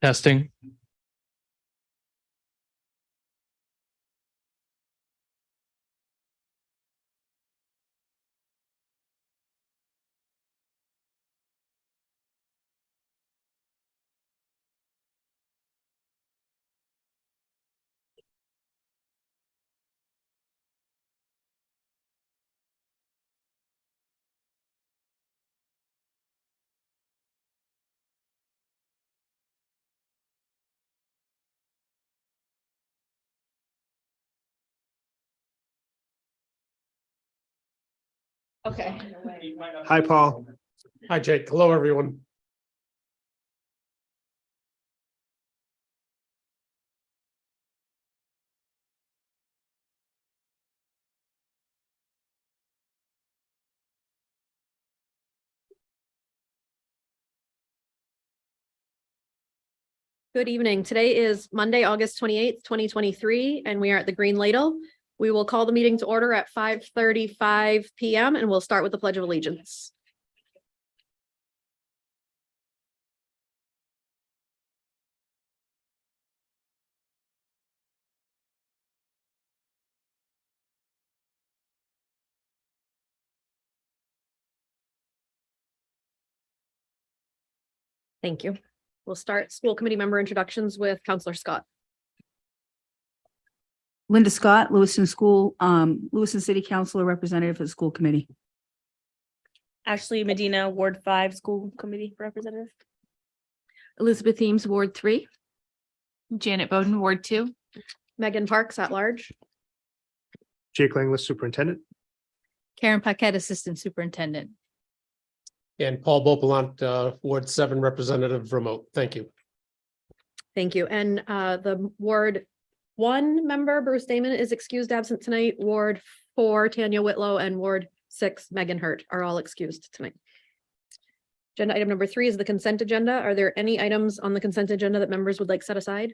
Testing. Okay. Hi, Paul. Hi, Jake. Hello, everyone. Good evening. Today is Monday, August 28th, 2023, and we are at the Green Ladle. We will call the meeting to order at 5:35 p.m. and we'll start with the Pledge of Allegiance. Thank you. We'll start school committee member introductions with Counselor Scott. Linda Scott, Lewiston City Councilor, representative for the school committee. Ashley Medina, Ward 5 School Committee Representative. Elizabeth Eames, Ward 3. Janet Bowden, Ward 2. Megan Parks at large. Jake Langless, Superintendent. Karen Paquette, Assistant Superintendent. And Paul Beauplant, Ward 7 Representative Remote. Thank you. Thank you. And the Ward 1 member, Bruce Damon, is excused absent tonight. Ward 4, Tanya Whitlow, and Ward 6, Megan Hurt are all excused tonight. Agenda item number 3 is the consent agenda. Are there any items on the consent agenda that members would like set aside?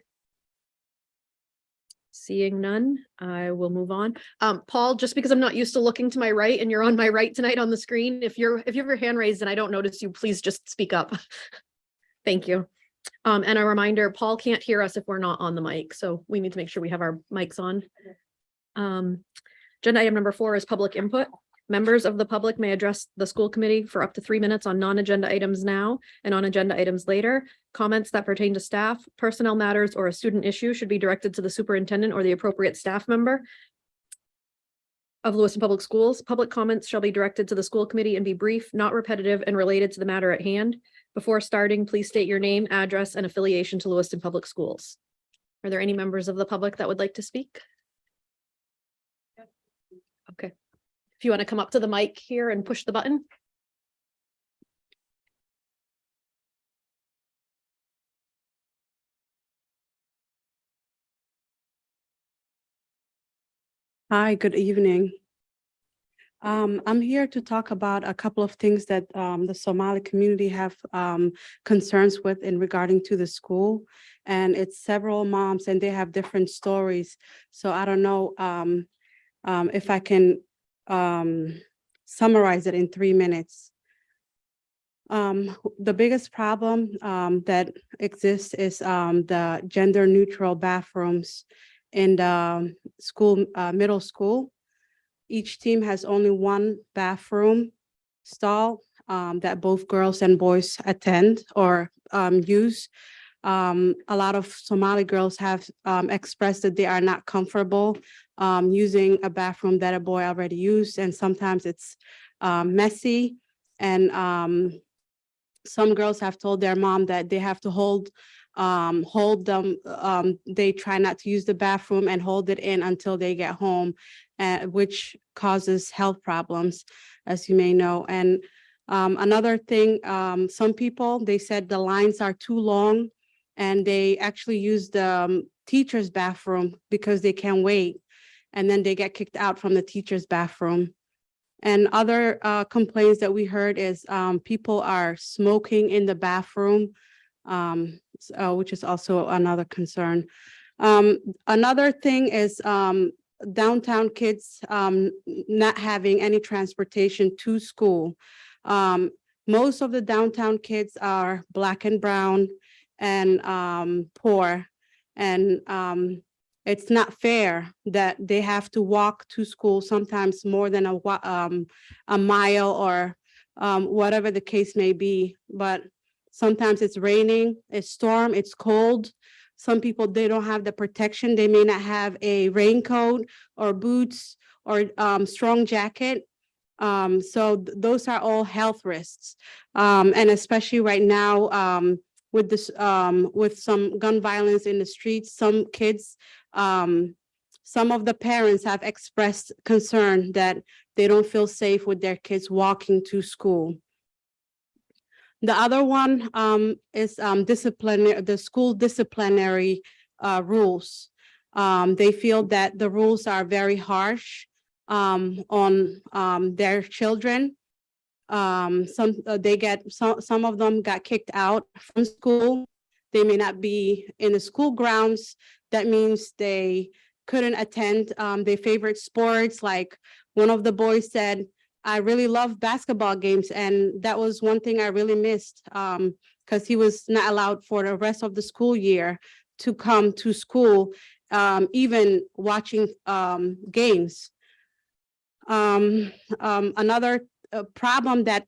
Seeing none, I will move on. Paul, just because I'm not used to looking to my right and you're on my right tonight on the screen, if you have your hand raised and I don't notice you, please just speak up. Thank you. And a reminder, Paul can't hear us if we're not on the mic, so we need to make sure we have our mics on. Agenda item number 4 is public input. Members of the public may address the school committee for up to 3 minutes on non-agenda items now and on agenda items later. Comments that pertain to staff, personnel matters, or a student issue should be directed to the superintendent or the appropriate staff member of Lewiston Public Schools. Public comments shall be directed to the school committee and be brief, not repetitive, and related to the matter at hand. Before starting, please state your name, address, and affiliation to Lewiston Public Schools. Are there any members of the public that would like to speak? Okay. If you want to come up to the mic here and push the button. Hi, good evening. I'm here to talk about a couple of things that the Somali community have concerns with in regarding to the school. And it's several moms and they have different stories. So I don't know if I can summarize it in 3 minutes. The biggest problem that exists is the gender neutral bathrooms in the school, middle school. Each team has only one bathroom stall that both girls and boys attend or use. A lot of Somali girls have expressed that they are not comfortable using a bathroom that a boy already used, and sometimes it's messy. And some girls have told their mom that they have to hold them. They try not to use the bathroom and hold it in until they get home, which causes health problems, as you may know. And another thing, some people, they said the lines are too long and they actually use the teacher's bathroom because they can't wait. And then they get kicked out from the teacher's bathroom. And other complaints that we heard is people are smoking in the bathroom, which is also another concern. Another thing is downtown kids not having any transportation to school. Most of the downtown kids are Black and brown and poor. And it's not fair that they have to walk to school sometimes more than a mile or whatever the case may be. But sometimes it's raining, it's storm, it's cold. Some people, they don't have the protection. They may not have a raincoat or boots or strong jacket. So those are all health risks. And especially right now, with this, with some gun violence in the streets, some kids, some of the parents have expressed concern that they don't feel safe with their kids walking to school. The other one is the school disciplinary rules. They feel that the rules are very harsh on their children. Some of them got kicked out from school. They may not be in the school grounds. That means they couldn't attend their favorite sports. Like one of the boys said, I really love basketball games. And that was one thing I really missed because he was not allowed for the rest of the school year to come to school, even watching games. Another problem that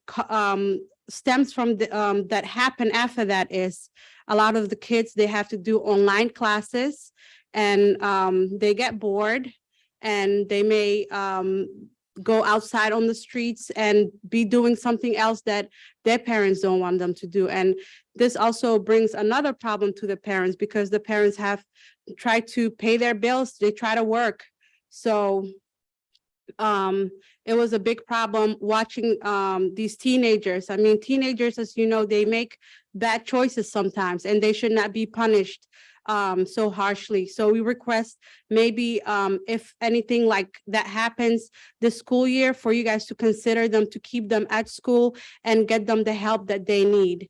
stems from that happened after that is a lot of the kids, they have to do online classes and they get bored and they may go outside on the streets and be doing something else that their parents don't want them to do. And this also brings another problem to the parents because the parents have tried to pay their bills, they try to work. So it was a big problem watching these teenagers. I mean, teenagers, as you know, they make bad choices sometimes and they should not be punished so harshly. So we request maybe if anything like that happens this school year, for you guys to consider them, to keep them at school and get them the help that they need.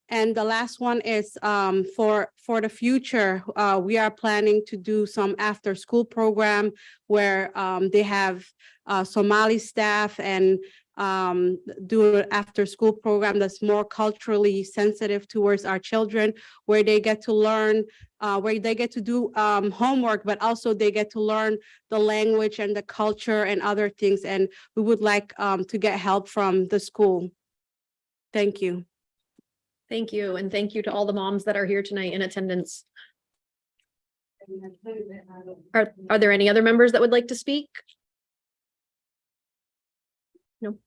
And the last one is for the future, we are planning to do some after school program where they have Somali staff and do an after school program that's more culturally sensitive towards our children, where they get to learn, where they get to do homework, but also they get to learn the language and the culture and other things. And we would like to get help from the school. Thank you. Thank you. And thank you to all the moms that are here tonight in attendance. Are there any other members that would like to speak? No.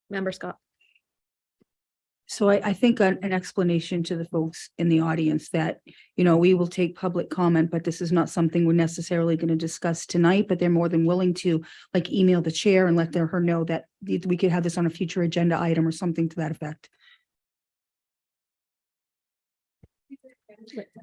Member Scott. So I think an explanation to the folks in the audience that, you know, we will take public comment, but this is not something we're necessarily going to discuss tonight, but they're more than willing to like email the chair and let her know that we could have this on a future agenda item or something to that effect.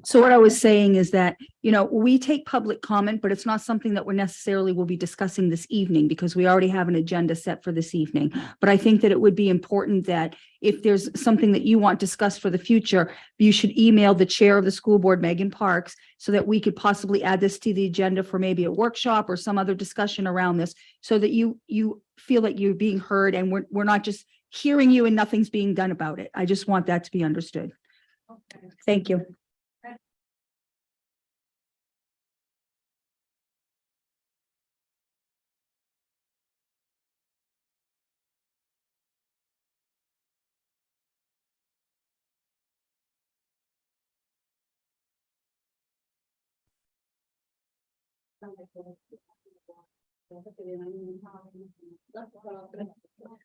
So what I was saying is that, you know, we take public comment, but it's not something that we're necessarily will be discussing this evening because we already have an agenda set for this evening. But I think that it would be important that if there's something that you want discussed for the future, you should email the chair of the school board, Megan Parks, so that we could possibly add this to the agenda for maybe a workshop or some other discussion around this, so that you feel like you're being heard and we're not just hearing you and nothing's being done about it. I just want that to be understood. Okay. Thank you.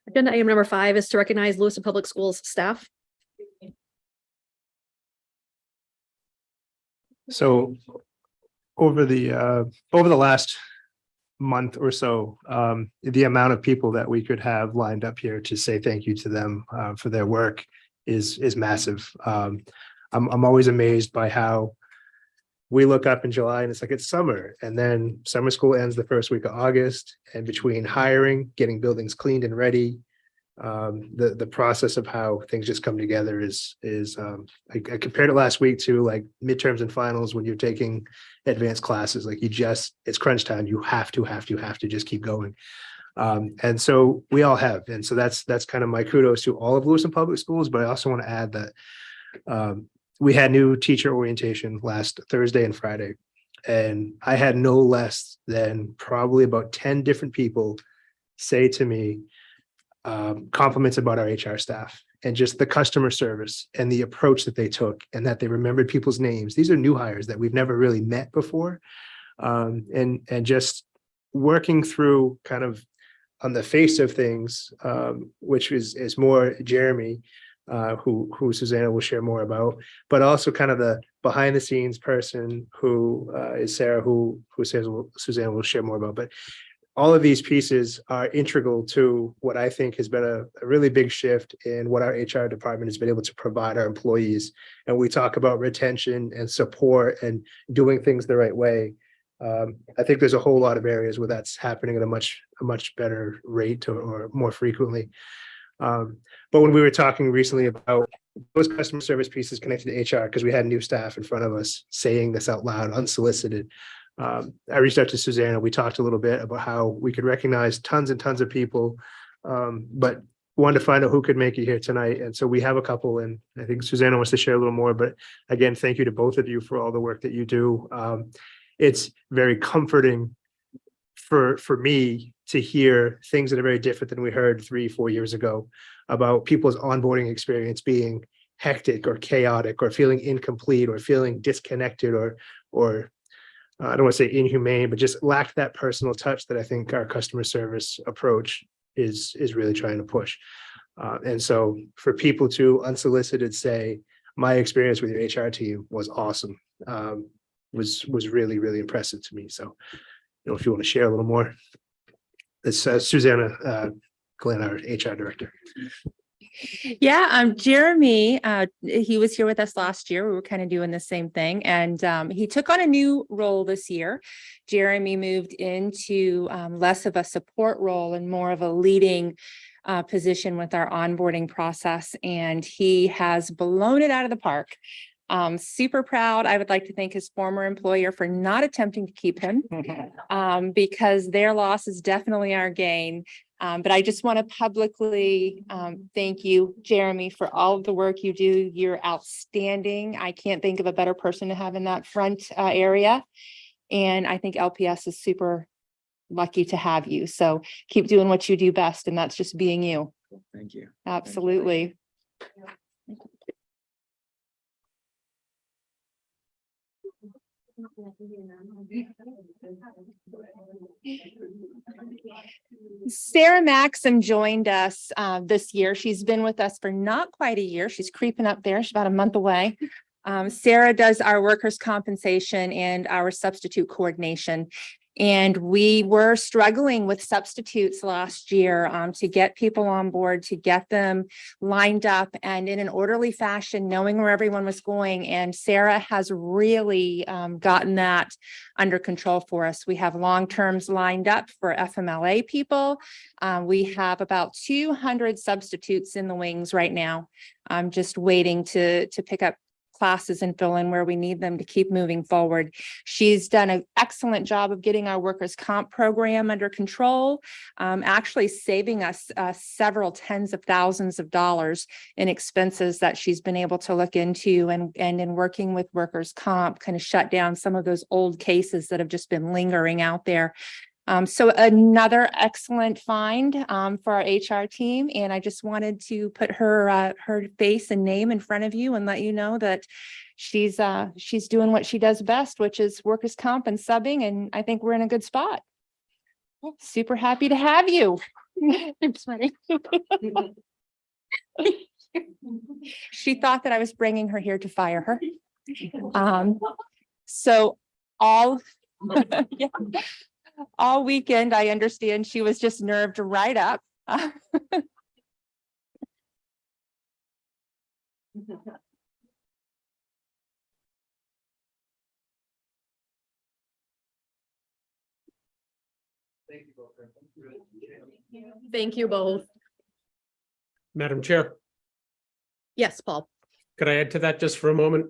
Agenda item number 5 is to recognize Lewiston Public Schools staff. So over the last month or so, the amount of people that we could have lined up here to say thank you to them for their work is massive. I'm always amazed by how we look up in July and it's like it's summer, and then summer school ends the first week of August, and between hiring, getting buildings cleaned and ready, the process of how things just come together is I compared it last week to like midterms and finals when you're taking advanced classes. Like it's crunch time. You have to just keep going. And so we all have, and so that's kind of my kudos to all of Lewiston Public Schools. But I also want to add that we had new teacher orientation last Thursday and Friday, and I had no less than probably about 10 different people say to me compliments about our HR staff and just the customer service and the approach that they took, and that they remembered people's names. These are new hires that we've never really met before, and just working through kind of on the face of things, which is more Jeremy, who Susanna will share more about, but also kind of the behind the scenes person who is Sarah, who Susanna will share more about. But all of these pieces are integral to what I think has been a really big shift in what our HR department has been able to provide our employees. And we talk about retention and support and doing things the right way. I think there's a whole lot of areas where that's happening at a much better rate or more frequently. But when we were talking recently about those customer service pieces connected to HR, because we had new staff in front of us saying this out loud, unsolicited, I reached out to Susanna. We talked a little bit about how we could recognize tons and tons of people, but wanted to find out who could make it here tonight. And so we have a couple, and I think Susanna wants to share a little more. But again, thank you to both of you for all the work that you do. It's very comforting for me to hear things that are very different than we heard 3-4 years ago about people's onboarding experience being hectic or chaotic or feeling incomplete or feeling disconnected or I don't want to say inhumane, but just lacked that personal touch that I think our customer service approach is really trying to push. And so for people to unsolicited say, my experience with your HR team was awesome, was really, really impressive to me. So, if you want to share a little more, it's Susanna Glenn, our HR director. Yeah, Jeremy, he was here with us last year. We were kind of doing the same thing, and he took on a new role this year. Jeremy moved into less of a support role and more of a leading position with our onboarding process, and he has blown it out of the park. Super proud. I would like to thank his former employer for not attempting to keep him because their loss is definitely our gain. But I just want to publicly thank you, Jeremy, for all of the work you do. You're outstanding. I can't think of a better person to have in that front area. And I think LPS is super lucky to have you. So keep doing what you do best, and that's just being you. Thank you. Absolutely. Sarah Maxim joined us this year. She's been with us for not quite a year. She's creeping up there. She's about a month away. Sarah does our workers' compensation and our substitute coordination. And we were struggling with substitutes last year to get people on board, to get them lined up and in an orderly fashion, knowing where everyone was going. And Sarah has really gotten that under control for us. We have long terms lined up for FMLA people. We have about 200 substitutes in the wings right now. I'm just waiting to pick up classes and fill in where we need them to keep moving forward. She's done an excellent job of getting our workers' comp program under control, actually saving us several tens of thousands of dollars in expenses that she's been able to look into, and in working with workers' comp, kind of shut down some of those old cases that have just been lingering out there. So another excellent find for our HR team. And I just wanted to put her face and name in front of you and let you know that she's doing what she does best, which is workers' comp and subbing. And I think we're in a good spot. Super happy to have you. I'm sweating. She thought that I was bringing her here to fire her. So all, yeah. All weekend, I understand she was just nerved right up. Thank you both. Madam Chair, Yes, Paul. could I add to that just for a moment?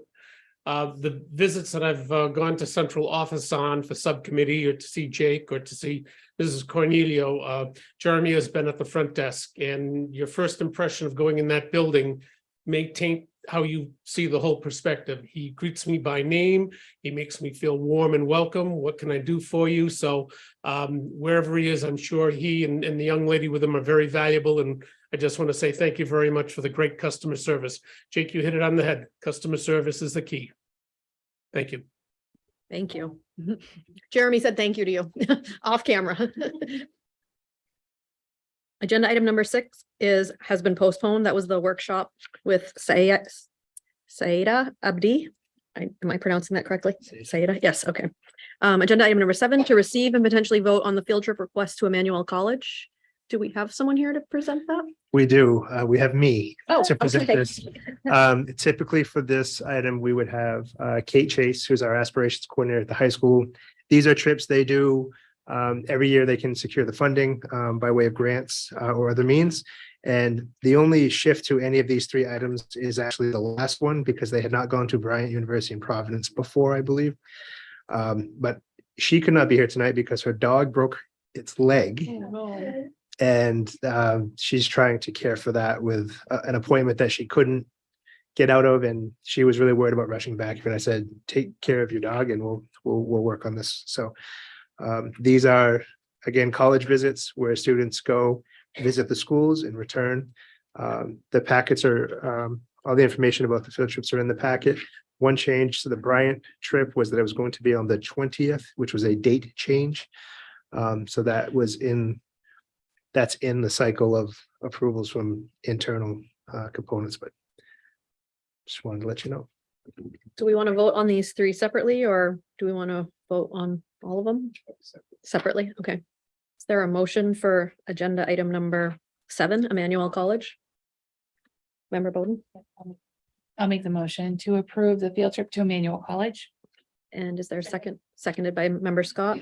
The visits that I've gone to central office on for subcommittee or to see Jake or to see Mrs. Cornelio, Jeremy has been at the front desk, and your first impression of going in that building may taint how you see the whole perspective. He greets me by name. He makes me feel warm and welcome. What can I do for you? So wherever he is, I'm sure he and the young lady with him are very valuable. And I just want to say thank you very much for the great customer service. Jake, you hit it on the head. Customer service is the key. Thank you. Thank you. Jeremy said thank you to you off camera. Agenda item number 6 has been postponed. That was the workshop with Saida Abdi. Am I pronouncing that correctly? Saida, yes, okay. Agenda item number 7, to receive and potentially vote on the field trip request to Emmanuel College. Do we have someone here to present that? We do. We have me Oh, to present okay. this. Typically for this item, we would have Kate Chase, who's our aspirations coordinator at the high school. These are trips they do. Every year they can secure the funding by way of grants or other means. And the only shift to any of these 3 items is actually the last one, because they had not gone to Bryant University in Providence before, I believe. But she could not be here tonight because her dog broke its leg. And she's trying to care for that with an appointment that she couldn't get out of, and she was really worried about rushing back. And I said, take care of your dog and we'll work on this. So these are, again, college visits where students go visit the schools and return. The packets are, all the information about the field trips are in the packet. One change to the Bryant trip was that it was going to be on the 20th, which was a date change. So that's in the cycle of approvals from internal components, but just wanted to let you know. Do we want to vote on these 3 separately, or do we want to vote on all of them separately? Okay. Is there a motion for agenda item number 7, Emmanuel College? Member Bowden? I'll make the motion to approve the field trip to Emmanuel College. And is there a second? Seconded by member Scott.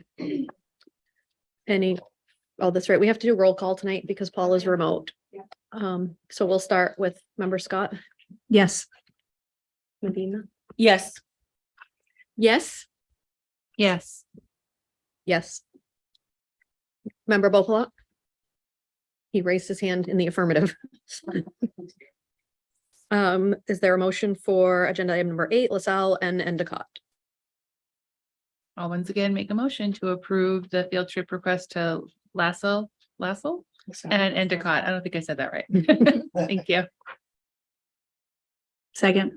Oh, that's right. We have to do roll call tonight because Paul is remote. So we'll start with member Scott. Yes. Medina. Yes. Yes. Yes. Yes. Member Bopalot? He raised his hand in the affirmative. Is there a motion for agenda item number 8, LaSalle and Endicott? I'll once again make a motion to approve the field trip request to Lasso and Endicott. I don't think I said that right. Thank you. Second.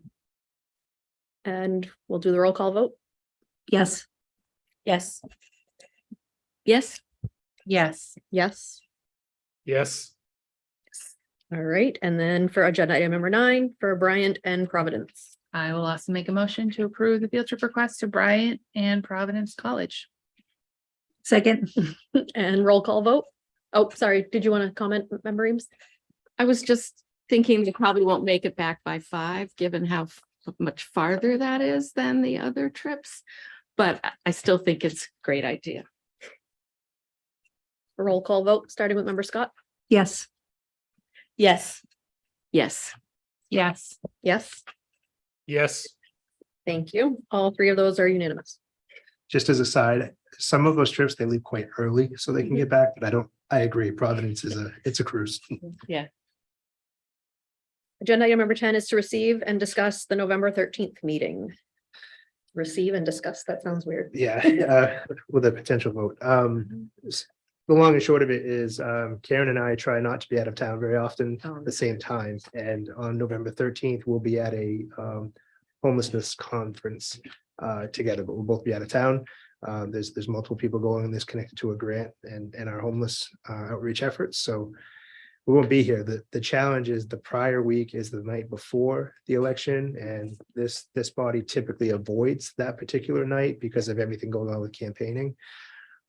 And we'll do the roll call vote. Yes. Yes. Yes. Yes. Yes. Yes. All right. And then for agenda item number 9, for Bryant and Providence. I will also make a motion to approve the field trip request to Bryant and Providence College. Second. And roll call vote. Oh, sorry. Did you want to comment, member Eames? I was just thinking they probably won't make it back by 5, given how much farther that is than the other trips. But I still think it's a great idea. Roll call vote, starting with member Scott. Yes. Yes. Yes. Yes. Yes. Yes. Thank you. All 3 of those are unanimous. Just as a side, some of those trips, they leave quite early so they can get back, but I agree. Providence it's a cruise. Agenda item number 10 is to receive and discuss the November 13th meeting. Receive and discuss, that sounds weird. Yeah, with a potential vote. The long and short of it is Karen and I try not to be out of town very often at the same time. And on November 13th, we'll be at a homelessness conference together, but we'll both be out of town. There's multiple people going on this connected to a grant and our homeless outreach efforts. So we won't be here. The challenge is the prior week is the night before the election, and this body typically avoids that particular night because of everything going on with campaigning.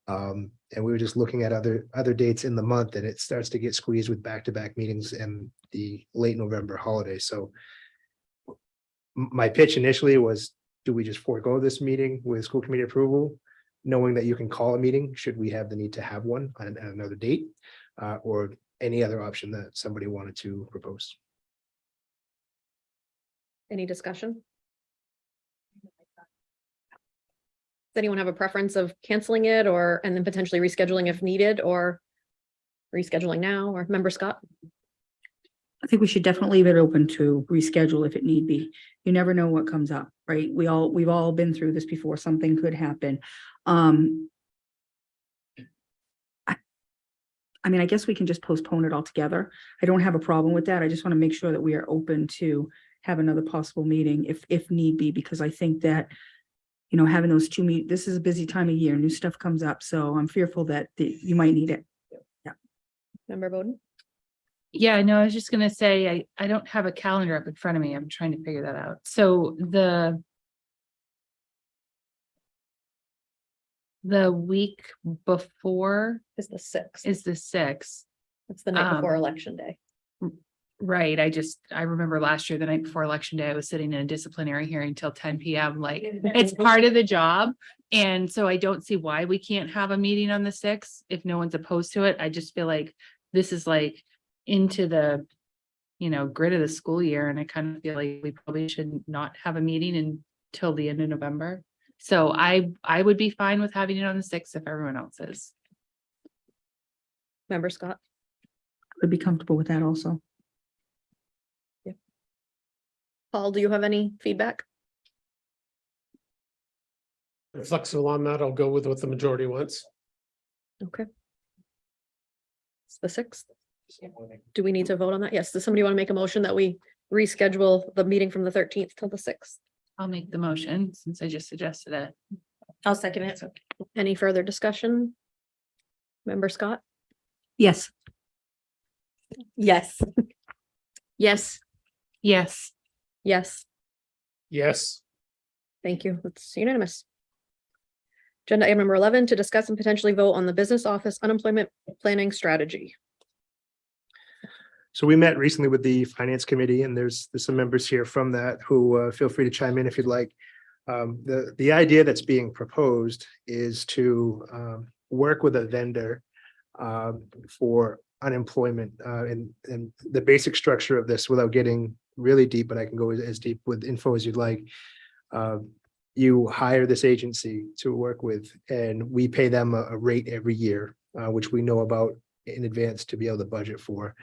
And we were just looking at other dates in the month, and it starts to get squeezed with back-to-back meetings and the late November holiday. So my pitch initially was, do we just forego this meeting with school committee approval? Knowing that you can call a meeting, should we have the need to have one on another date? Or any other option that somebody wanted to propose. Any discussion? Does anyone have a preference of canceling it or, and then potentially rescheduling if needed, or rescheduling now, or Member Scott? I think we should definitely leave it open to reschedule if it need be. You never know what comes up, right? We've all been through this before. Something could happen. I mean, I guess we can just postpone it altogether. I don't have a problem with that. I just want to make sure that we are open to have another possible meeting if need be, because I think that, you know, having those this is a busy time of year, new stuff comes up. So I'm fearful that you might need it. Yeah. Member Bowden? Yeah, no, I was just gonna say, I don't have a calendar up in front of me. I'm trying to figure that out. So the week before Is the 6th. is the 6th. It's the night before Election Day. Right. I remember last year, the night before election day, I was sitting in a disciplinary hearing till 10 PM. Like, it's part of the job. And so I don't see why we can't have a meeting on the 6th if no one's opposed to it. I just feel like this is like into the, you know, grid of the school year. And I kind of feel like we probably should not have a meeting until the end of November. So I would be fine with having it on the 6th if everyone else is. Member Scott? Would be comfortable with that also. Paul, do you have any feedback? I'm flexible on that. I'll go with what the majority wants. Okay. It's the 6th. Do we need to vote on that? Yes. Does somebody want to make a motion that we reschedule the meeting from the 13th till the 6th? I'll make the motion since I just suggested it. I'll second it. Any further discussion? Member Scott? Yes. Yes. Yes. Yes. Yes. Yes. Thank you. It's unanimous. Agenda item number 11, to discuss and potentially vote on the business office unemployment planning strategy. So we met recently with the finance committee, and there's some members here from that who feel free to chime in if you'd like. The idea that's being proposed is to work with a vendor for unemployment, and the basic structure of this, without getting really deep, but I can go as deep with info as you'd like. You hire this agency to work with, and we pay them a rate every year, which we know about in advance to be able to budget for.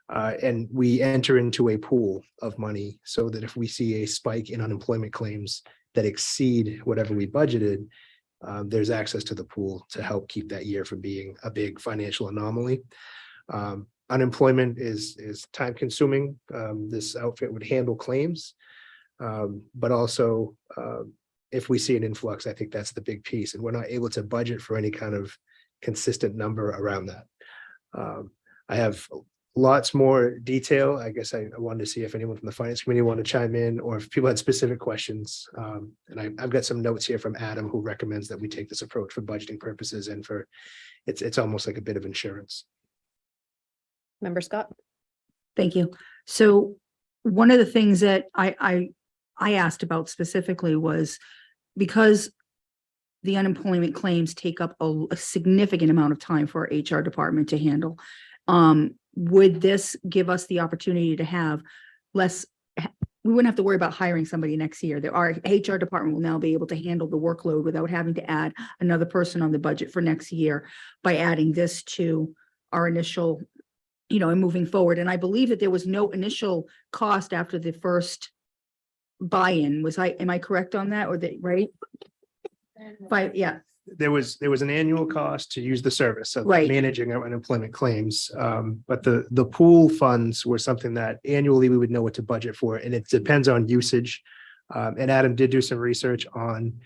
And we enter into a pool of money so that if we see a spike in unemployment claims that exceed whatever we budgeted, there's access to the pool to help keep that year from being a big financial anomaly. Unemployment is time consuming. This outfit would handle claims, but also if we see an influx, I think that's the big piece, and we're not able to budget for any kind of consistent number around that. I have lots more detail. I guess I wanted to see if anyone from the finance committee wanted to chime in, or if people had specific questions. And I've got some notes here from Adam, who recommends that we take this approach for budgeting purposes and for it's almost like a bit of insurance. Member Scott? Thank you. So one of the things that I asked about specifically was, because the unemployment claims take up a significant amount of time for our HR department to handle. Would this give us the opportunity to have less, we wouldn't have to worry about hiring somebody next year. Our HR department will now be able to handle the workload without having to add another person on the budget for next year by adding this to our initial, you know, and moving forward. And I believe that there was no initial cost after the first buy-in. Am I correct on that, or that, right? Yeah. There was an annual cost to use the service of Right. managing our unemployment claims. But the pool funds were something that annually we would know what to budget for, and it depends on usage. And Adam did do some research on,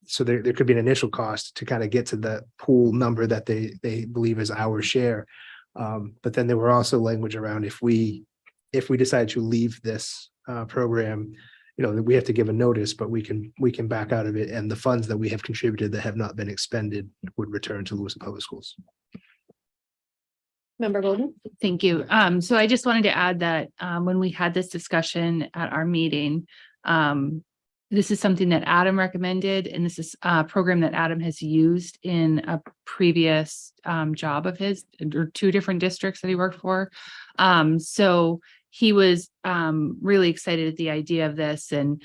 so there could be an initial cost to kind of get to the pool number that they believe is our share. But then there were also language around if we decide to leave this program, you know, we have to give a notice, but we can back out of it, and the funds that we have contributed that have not been expended would return to Lewiston Public Schools. Member Golden? Thank you. So I just wanted to add that, when we had this discussion at our meeting, this is something that Adam recommended, and this is a program that Adam has used in a previous, job of his, or 2 different districts that he worked for. So he was, really excited at the idea of this, and,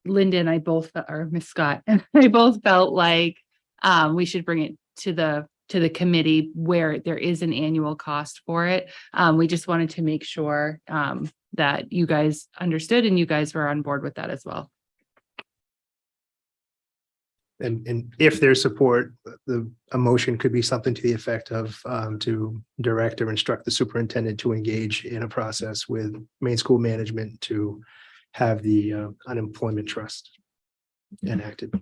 Linda and I both, or Miss Scott, and I both felt like, we should bring it to the committee where there is an annual cost for it. We just wanted to make sure that you guys understood and you guys were on board with that as well. And if there's support, a motion could be something to the effect of to direct or instruct the superintendent to engage in a process with main school management to have the unemployment trust enacted.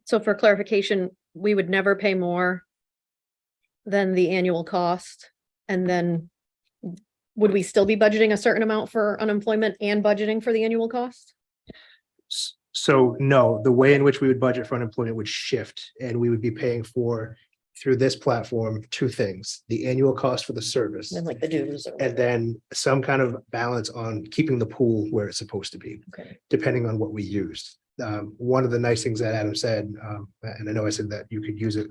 So for clarification, we would never pay more than the annual cost. And then would we still be budgeting a certain amount for unemployment and budgeting for the annual cost? So no, the way in which we would budget for unemployment would shift, and we would be paying for, through this platform, 2 things: the annual cost for the service, Then like the dues or. and then some kind of balance on keeping the pool where it's supposed to be, Okay. depending on what we used. One of the nice things that Adam said, and I know I said that you could use it,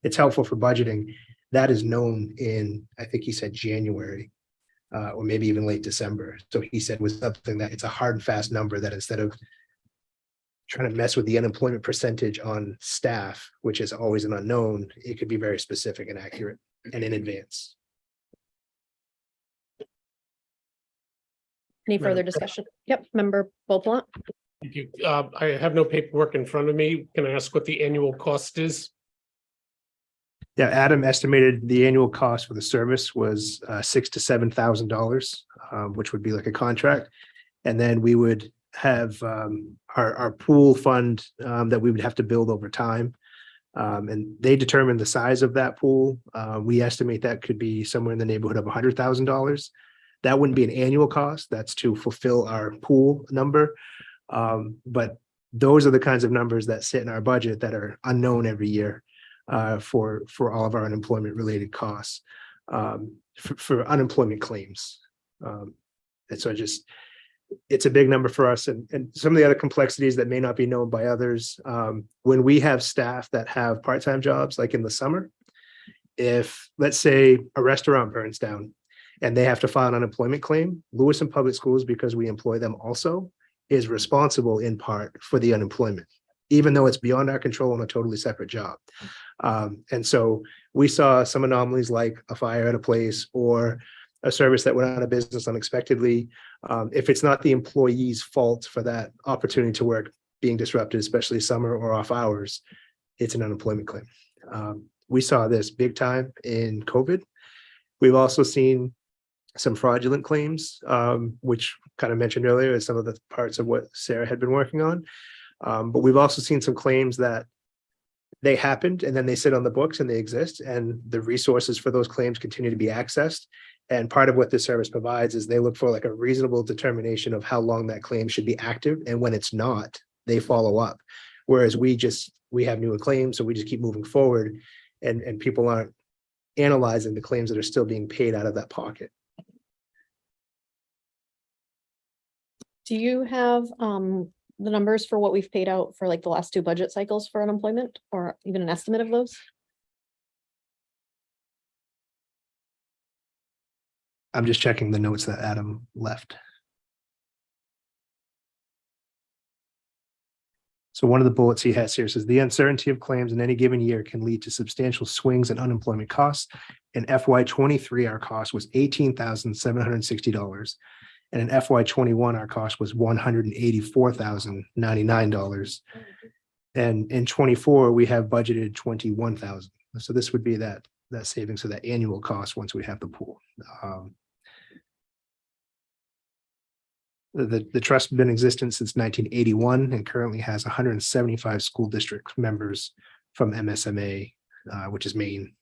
it's helpful for budgeting. That is known in, I think he said January, or maybe even late December. So he said was something that it's a hard and fast number that instead of trying to mess with the unemployment percentage on staff, which is always an unknown, it could be very specific and accurate and in advance. Any further discussion? Yep, Member Beauplan. Thank you. I have no paperwork in front of me. Can I ask what the annual cost is? Yeah, Adam estimated the annual cost for the service was $6,000 to $7,000, which would be like a contract. And then we would have our pool fund that we would have to build over time. And they determine the size of that pool. We estimate that could be somewhere in the neighborhood of $100,000. That wouldn't be an annual cost. That's to fulfill our pool number. But those are the kinds of numbers that sit in our budget that are unknown every year for all of our unemployment related costs, for unemployment claims. And so it's a big number for us, and some of the other complexities that may not be known by others. When we have staff that have part-time jobs, like in the summer, if let's say a restaurant burns down and they have to file an unemployment claim, Lewiston Public Schools, because we employ them also, is responsible in part for the unemployment, even though it's beyond our control on a totally separate job. And so we saw some anomalies like a fire at a place or a service that went out of business unexpectedly. If it's not the employee's fault for that opportunity to work being disrupted, especially summer or off hours, it's an unemployment claim. We saw this big time in COVID. We've also seen some fraudulent claims, which kind of mentioned earlier is some of the parts of what Sarah had been working on. But we've also seen some claims that they happened and then they sit on the books and they exist, and the resources for those claims continue to be accessed. And part of what this service provides is they look for like a reasonable determination of how long that claim should be active. And when it's not, they follow up. Whereas we have newer claims, so we just keep moving forward, and people aren't analyzing the claims that are still being paid out of that pocket. Do you have the numbers for what we've paid out for like the last 2 budget cycles for unemployment, or even an estimate of those? I'm just checking the notes that Adam left. So one of the bullets he has here says the uncertainty of claims in any given year can lead to substantial swings in unemployment costs. In FY23, our cost was $18,760. And in FY21, our cost was $184,099. And in 24, we have budgeted $21,000. So this would be that savings, so that annual cost once we have the pool. The trust has been in existence since 1981 and currently has 175 school district members from MSMA, which is Maine.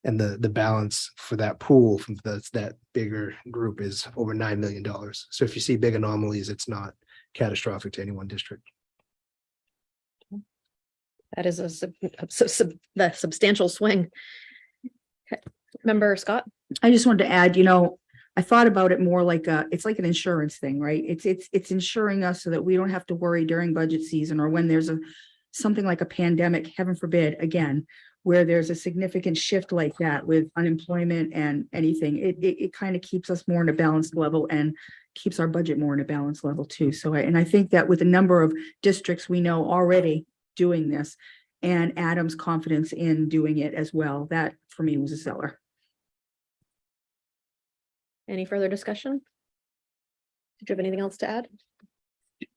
And the balance for that pool from that bigger group is over $9 million. So if you see big anomalies, it's not catastrophic to any one district. That is the substantial swing. Member Scott? I just wanted to add, I thought about it more like it's like an insurance thing, right? It's insuring us so that we don't have to worry during budget season or when there's something like a pandemic, heaven forbid, again, where there's a significant shift like that with unemployment and anything. It kind of keeps us more in a balanced level and keeps our budget more in a balanced level too. So, I think that with a number of districts we know already doing this and Adam's confidence in doing it as well, that for me was a seller. Any further discussion? Did you have anything else to add?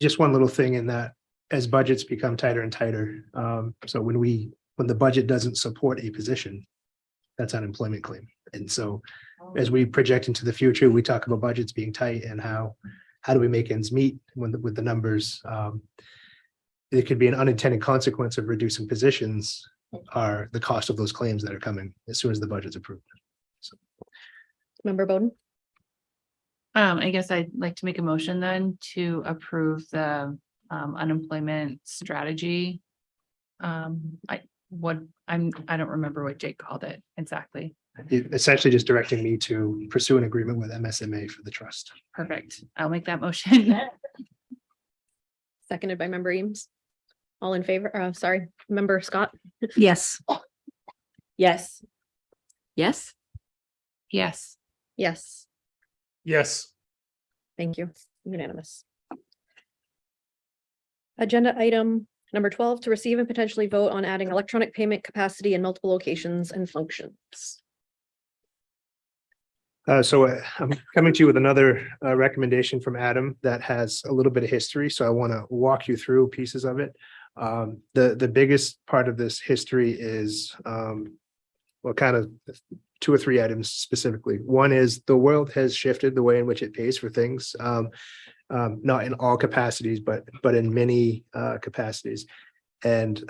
Just one little thing in that as budgets become tighter and tighter. So when the budget doesn't support a position, that's unemployment claim. And so as we project into the future, we talk about budgets being tight and how do we make ends meet with the numbers. It could be an unintended consequence of reducing positions are the cost of those claims that are coming as soon as the budget's approved. So. Member Bowden? I guess I'd like to make a motion then to approve the unemployment strategy. I don't remember what Jake called it exactly. Essentially just directing me to pursue an agreement with MSMA for the trust. Perfect. I'll make that motion. Seconded by member Eames. All in favor? Sorry, member Scott? Yes. Yes. Yes, Yes. Yes. Yes, Thank you. Unanimous. Agenda item number 12, to receive and potentially vote on adding electronic payment capacity in multiple locations and functions. So I'm coming to you with another recommendation from Adam that has a little bit of history. So I want to walk you through pieces of it. The biggest part of this history is kind of 2 or 3 items specifically. One is the world has shifted the way in which it pays for things, not in all capacities, but in many capacities. And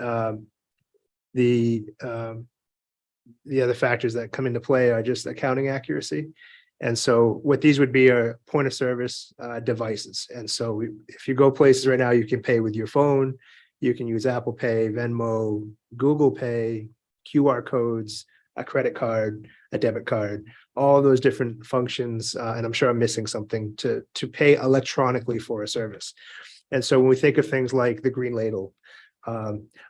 the other factors that come into play are just accounting accuracy. And so what these would be are point of service devices. And so if you go places right now, you can pay with your phone, you can use Apple Pay, Venmo, Google Pay, QR codes, a credit card, a debit card, all those different functions. And I'm sure I'm missing something to pay electronically for a service. And so when we think of things like the Green Ladle,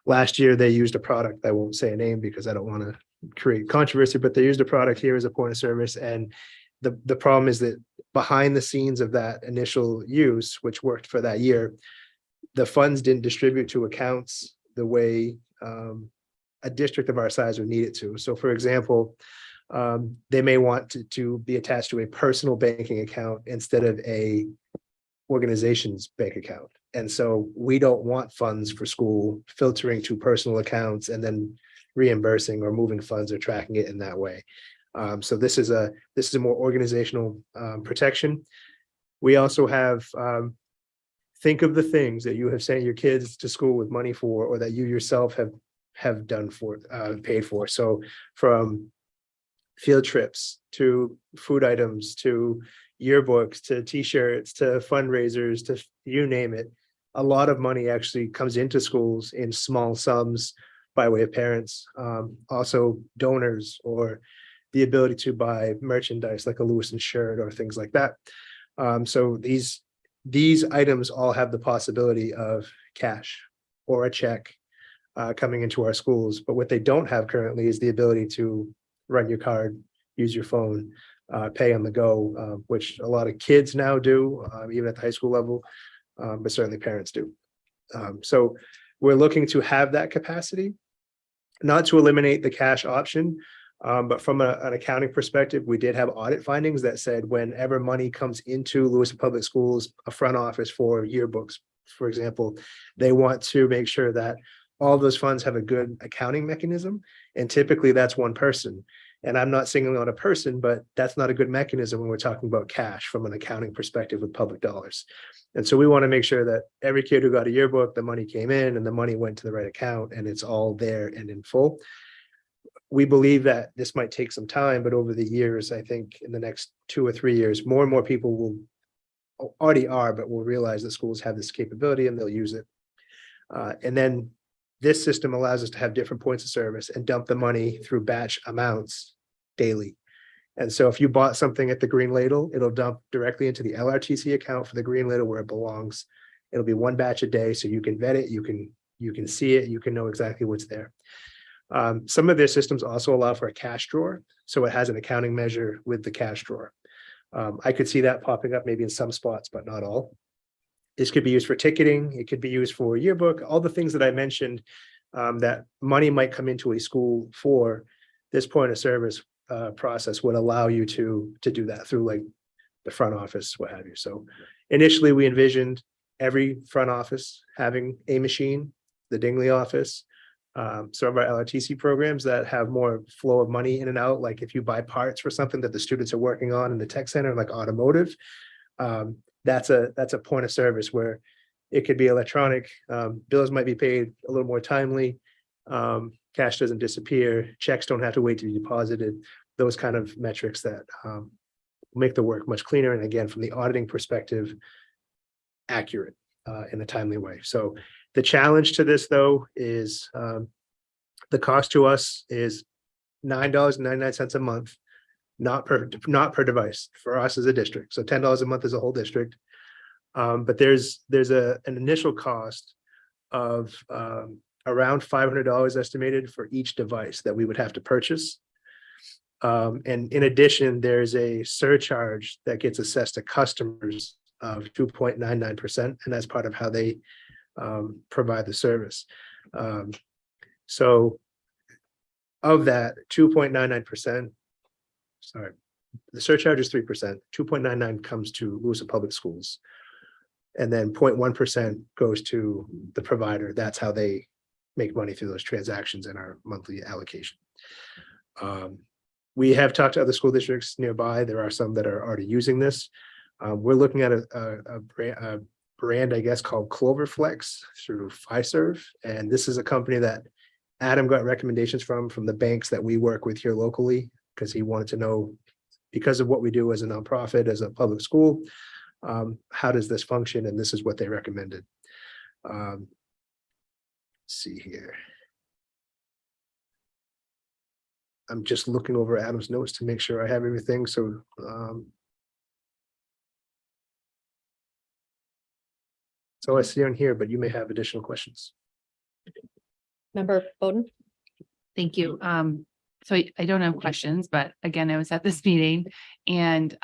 last year they used a product, I won't say a name because I don't want to create controversy, but they used a product here as a point of service. And the problem is that behind the scenes of that initial use, which worked for that year, the funds didn't distribute to accounts the way a district of our size would need it to. So for example, they may want to be attached to a personal banking account instead of a organization's bank account. And so we don't want funds for school filtering to personal accounts and then reimbursing or moving funds or tracking it in that way. So this is a more organizational protection. We also have think of the things that you have sent your kids to school with money for, or that you yourself have done for paid for. So from field trips to food items to yearbooks to t-shirts to fundraisers to you name it, a lot of money actually comes into schools in small sums by way of parents. Also donors, or the ability to buy merchandise like a Lewiston shirt or things like that. So these items all have the possibility of cash or a check coming into our schools. But what they don't have currently is the ability to run your card, use your phone, pay on the go, which a lot of kids now do, even at the high school level, but certainly parents do. So we're looking to have that capacity, not to eliminate the cash option, but from an accounting perspective, we did have audit findings that said whenever money comes into Lewiston Public Schools, a front office for yearbooks, for example, they want to make sure that all those funds have a good accounting mechanism. And typically that's one person. And I'm not singling out a person, but that's not a good mechanism when we're talking about cash from an accounting perspective with public dollars. And so we want to make sure that every kid who got a yearbook, the money came in and the money went to the right account and it's all there and in full. We believe that this might take some time, but over the years, I think in the next 2 or 3 years, more and more people will already are, but will realize that schools have this capability and they'll use it. And then this system allows us to have different points of service and dump the money through batch amounts daily. And so if you bought something at the Green Ladle, it'll dump directly into the LRTC account for the Green Ladle where it belongs. It'll be one batch a day, so you can vet it, you can see it, you can know exactly what's there. Some of their systems also allow for a cash drawer, so it has an accounting measure with the cash drawer. I could see that popping up maybe in some spots, but not all. This could be used for ticketing, it could be used for yearbook, all the things that I mentioned, that money might come into a school for. This point of service process would allow you to do that through like the front office, what have you. So initially we envisioned every front office having a machine, the Dingley office, some of our LRTC programs that have more flow of money in and out, like if you buy parts for something that the students are working on in the tech center, like automotive, that's a point of service where it could be electronic, bills might be paid a little more timely, cash doesn't disappear, checks don't have to wait to be deposited, those kind of metrics that make the work much cleaner. And again, from the auditing perspective, accurate in a timely way. So the challenge to this though is the cost to us is $9.99 a month, not per device for us as a district. So $10 a month is a whole district. But there's an initial cost of around $500 estimated for each device that we would have to purchase. And in addition, there's a surcharge that gets assessed to customers of 2.99%, and that's part of how they provide the service. So of that 2.99%, sorry, the surcharge is 3%, 2.99 comes to Lewiston Public Schools. And then 0.1% goes to the provider. That's how they make money through those transactions in our monthly allocation. We have talked to other school districts nearby. There are some that are already using this. We're looking at a brand, I guess, called Cloverflex through Fiserv. And this is a company that Adam got recommendations from the banks that we work with here locally, because he wanted to know, because of what we do as a nonprofit, as a public school, how does this function? And this is what they recommended. Let's see here. I'm just looking over Adam's notes to make sure I have everything. So I see on here, but you may have additional questions. Member Bowden? Thank you. So I don't have questions, but again, I was at this meeting and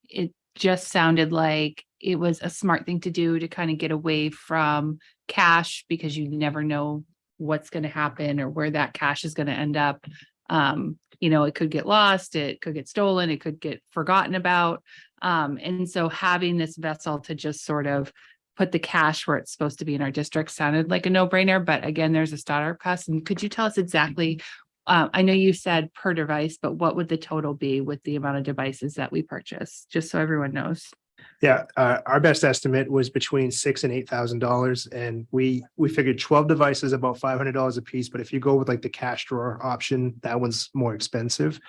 it just sounded like it was a smart thing to do to kind of get away from cash, because you never know what's going to happen or where that cash is going to end up. It could get lost, it could get stolen, it could get forgotten about. And so having this vessel to just sort of put the cash where it's supposed to be in our district sounded like a no-brainer, but again, there's a startup cost. And could you tell us exactly, I know you said per device, but what would the total be with the amount of devices that we purchase, just so everyone knows? Yeah, our best estimate was between $6,000 and $8,000, and we figured 12 devices about $500 a piece. But if you go with like the cash drawer option, that one's more expensive.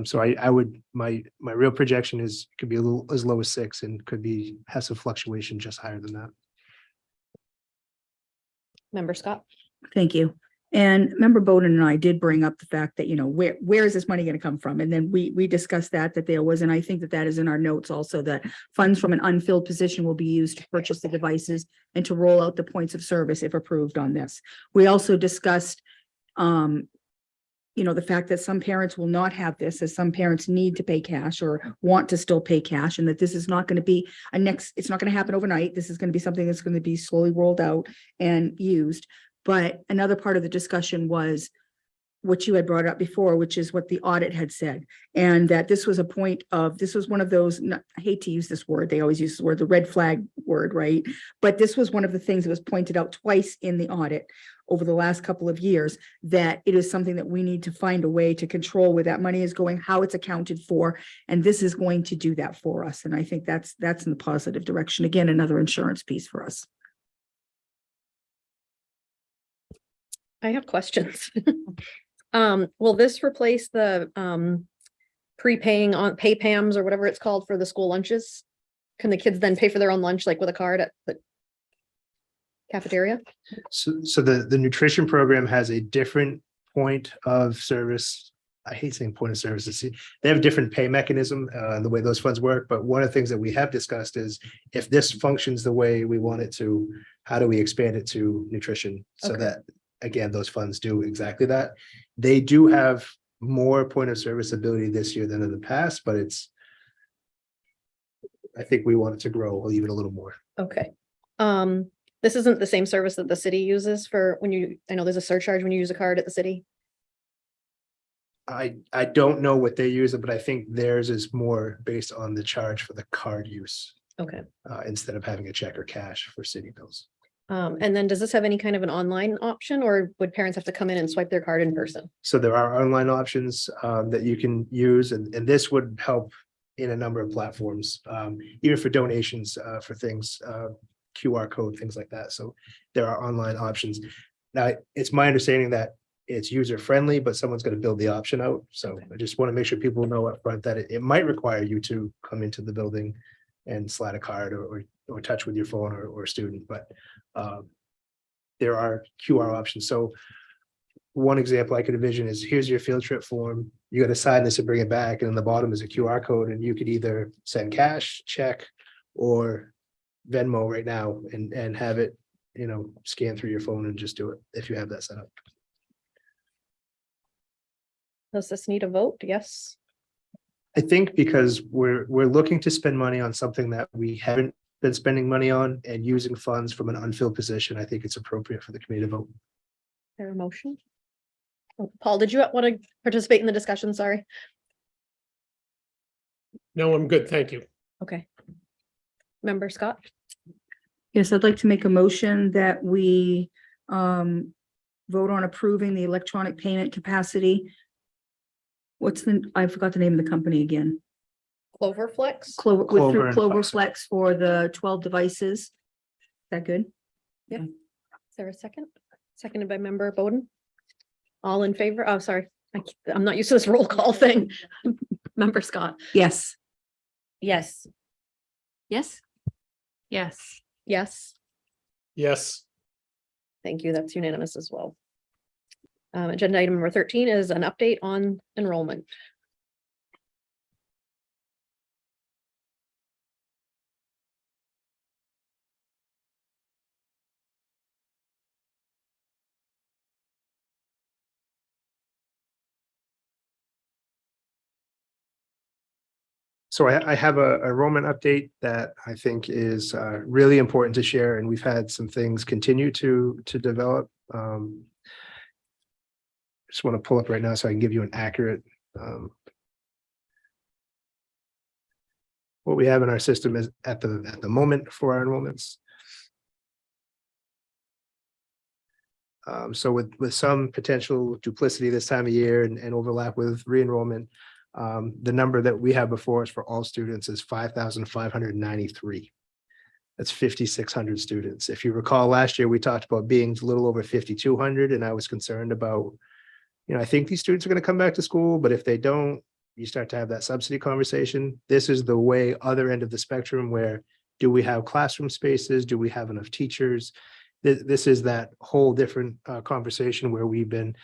So I would, my real projection is it could be a little as low as 6 and could be has some fluctuation just higher than that. Member Scott? Thank you. And Member Bowden and I did bring up the fact that, where is this money going to come from? And then we discussed that there was, and I think that is in our notes also, that funds from an unfilled position will be used to purchase the devices and to roll out the points of service if approved on this. We also discussed, the fact that some parents will not have this, as some parents need to pay cash or want to still pay cash, and that this is not going to be it's not going to happen overnight. This is going to be something that's going to be slowly rolled out and used. But another part of the discussion was what you had brought up before, which is what the audit had said. And that this was one of those, I hate to use this word, they always use the word, the red flag word, right? But this was one of the things that was pointed out twice in the audit over the last couple of years, that it is something that we need to find a way to control where that money is going, how it's accounted for. And this is going to do that for us. And I think that's in the positive direction. Again, another insurance piece for us. I have questions. Will this replace the prepaying on PayPams or whatever it's called for the school lunches? Can the kids then pay for their own lunch, like with a card at the cafeteria? So the nutrition program has a different point of service I hate saying point of services. See, they have a different pay mechanism, the way those funds work, but one of the things that we have discussed is if this functions the way we want it to, how do we expand it to nutrition? So Okay. that, again, those funds do exactly that. They do have more point of service ability this year than in the past, but I think we want it to grow even a little more. Okay. This isn't the same service that the city uses for when you, I know there's a surcharge when you use a card at the city. I don't know what they use, but I think theirs is more based on the charge for the card use, Okay. instead of having a check or cash for city bills. And then does this have any kind of an online option or would parents have to come in and swipe their card in person? So there are online options that you can use, and this would help in a number of platforms, even for donations for things, QR code, things like that. So there are online options. Now, it's my understanding that it's user friendly, but someone's going to build the option out. So Okay. I just want to make sure people know up front that it might require you to come into the building and slide a card or touch with your phone or student, but there are QR options. So one example I could envision is here's your field trip form. You got to sign this and bring it back. And in the bottom is a QR code, and you could either send cash, check, or Venmo right now and have it, scan through your phone and just do it if you have that set up. Does this need a vote? Yes. I think because we're looking to spend money on something that we haven't been spending money on and using funds from an unfilled position, I think it's appropriate for the committee to vote. There a motion? Oh, Paul, did you want to participate in the discussion? Sorry. No, I'm good. Thank you. Okay. Member Scott? Yes, I'd like to make a motion that we vote on approving the electronic payment capacity. I forgot the name of the company again. Cloverflex? Clover and Cloverflex for the 12 devices. Is that good? Is there a second? Seconded by member Bowden. All in favor? Oh, sorry. I'm not used to this roll call thing. Member Scott? Yes. Yes. Yes, Yes. Yes. Yes, Thank you. That's unanimous as well. Agenda item number 13 is an update on enrollment. So I have a enrollment update that I think is really important to share, and we've had some things continue to develop. Just want to pull up right now so I can give you an accurate what we have in our system is at the moment for our enrollments. So with some potential duplicity this time of year and overlap with re-enrollment, the number that we have before us for all students is 5,593. That's 5,600 students. If you recall, last year we talked about being a little over 5,200, and I was concerned about, I think these students are going to come back to school, but if they don't, you start to have that subsidy conversation. This is the way other end of the spectrum where do we have classroom spaces? Do we have enough teachers? This is that whole different conversation where we've been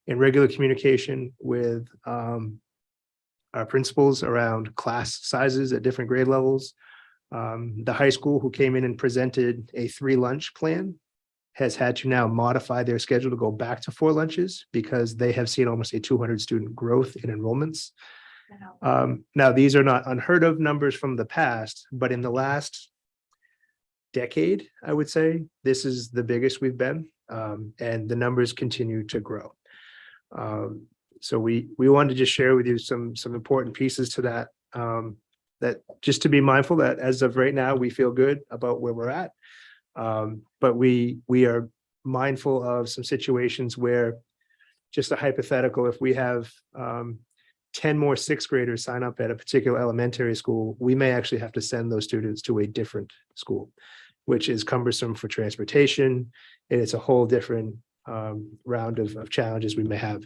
in regular communication with our principals around class sizes at different grade levels. The high school who came in and presented a 3 lunch plan has had to now modify their schedule to go back to 4 lunches because they have seen almost a 200 student growth in enrollments. Now, these are not unheard of numbers from the past, but in the last decade, I would say, this is the biggest we've been, and the numbers continue to grow. So we wanted to just share with you some important pieces to that, that just to be mindful that as of right now, we feel good about where we're at. But we are mindful of some situations where, just a hypothetical, if we have 10 more 6th graders sign up at a particular elementary school, we may actually have to send those students to a different school, which is cumbersome for transportation. And it's a whole different round of challenges we may have.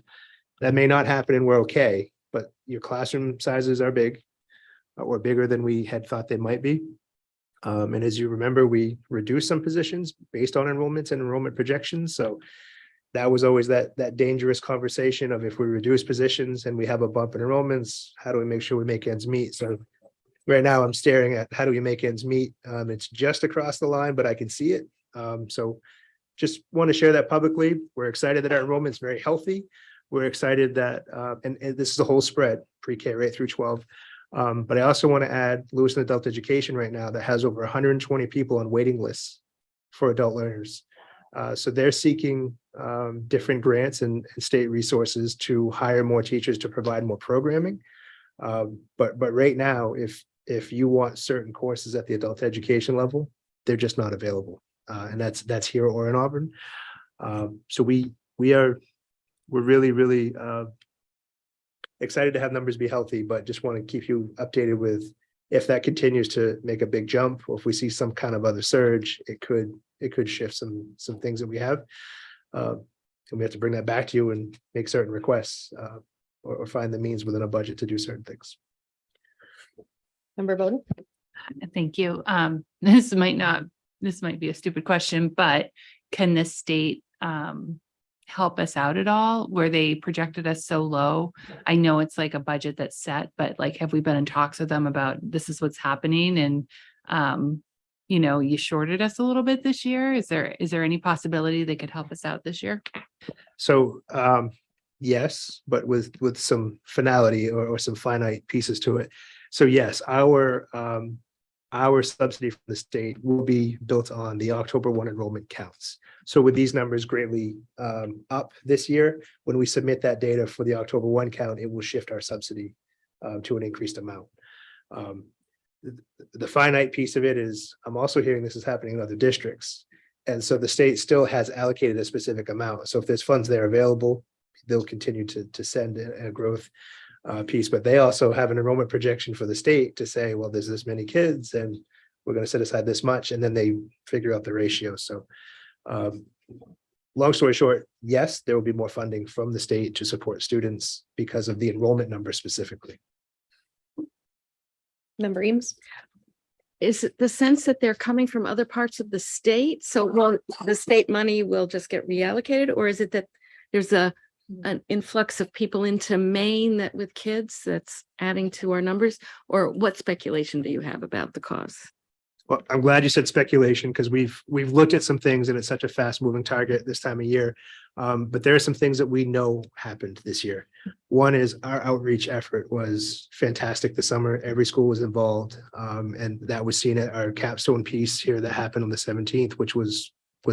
That may not happen and we're okay, but your classroom sizes are big or bigger than we had thought they might be. And as you remember, we reduced some positions based on enrollments and enrollment projections. So that was always that dangerous conversation of if we reduce positions and we have a bump in enrollments, how do we make sure we make ends meet? So right now I'm staring at how do we make ends meet? It's just across the line, but I can see it. So just want to share that publicly. We're excited that our enrollment is very healthy. We're excited that, and this is a whole spread, pre-K right through 12. But I also want to add Lewiston Adult Education right now that has over 120 people on waiting lists for adult learners. So they're seeking different grants and state resources to hire more teachers to provide more programming. But right now, if you want certain courses at the adult education level, they're just not available. And that's here or in Auburn. So we're really excited to have numbers be healthy, but just want to keep you updated with if that continues to make a big jump, or if we see some kind of other surge, it could shift some things that we have. And we have to bring that back to you and make certain requests or find the means within a budget to do certain things. Member Bowden? Thank you. This might be a stupid question, but can the state help us out at all where they projected us so low? I know it's like a budget that's set, but like, have we been in talks with them about this is what's happening? And, you shorted us a little bit this year. Is there any possibility they could help us out this year? So yes, but with some finality or some finite pieces to it. So yes, our subsidy from the state will be built on the October 1 enrollment counts. So with these numbers greatly up this year, when we submit that data for the October 1 count, it will shift our subsidy to an increased amount. The finite piece of it is, I'm also hearing this is happening in other districts. And so the state still has allocated a specific amount. So if there's funds there available, they'll continue to send a growth piece, but they also have an enrollment projection for the state to say, well, there's this many kids and we're going to set aside this much, and then they figure out the ratio. So long story short, yes, there will be more funding from the state to support students because of the enrollment number specifically. Member Eames? Is it the sense that they're coming from other parts of the state? So will the state money will just get reallocated, or is it that there's an influx of people into Maine that with kids that's adding to our numbers? Or what speculation do you have about the cause? Well, I'm glad you said speculation because we've looked at some things and it's such a fast moving target this time of year. But there are some things that we know happened this year. One is our outreach effort was fantastic this summer. Every school was involved. And that was seen at our capstone piece here that happened on the 17th, which was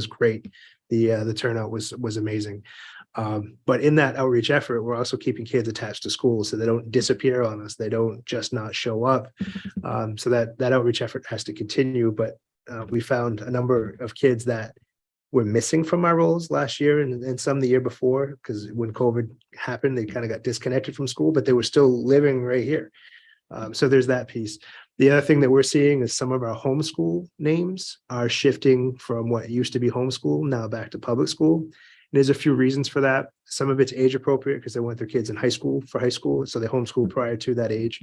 great. The turnout was amazing. But in that outreach effort, we're also keeping kids attached to school so they don't disappear on us. They don't just not show up. So that outreach effort has to continue. But we found a number of kids that were missing from our roles last year and some the year before, because when COVID happened, they kind of got disconnected from school, but they were still living right here. So there's that piece. The other thing that we're seeing is some of our homeschool names are shifting from what used to be homeschool now back to public school. And there's a few reasons for that. Some of it's age appropriate because they want their kids in high school for high school. So they homeschool prior to that age.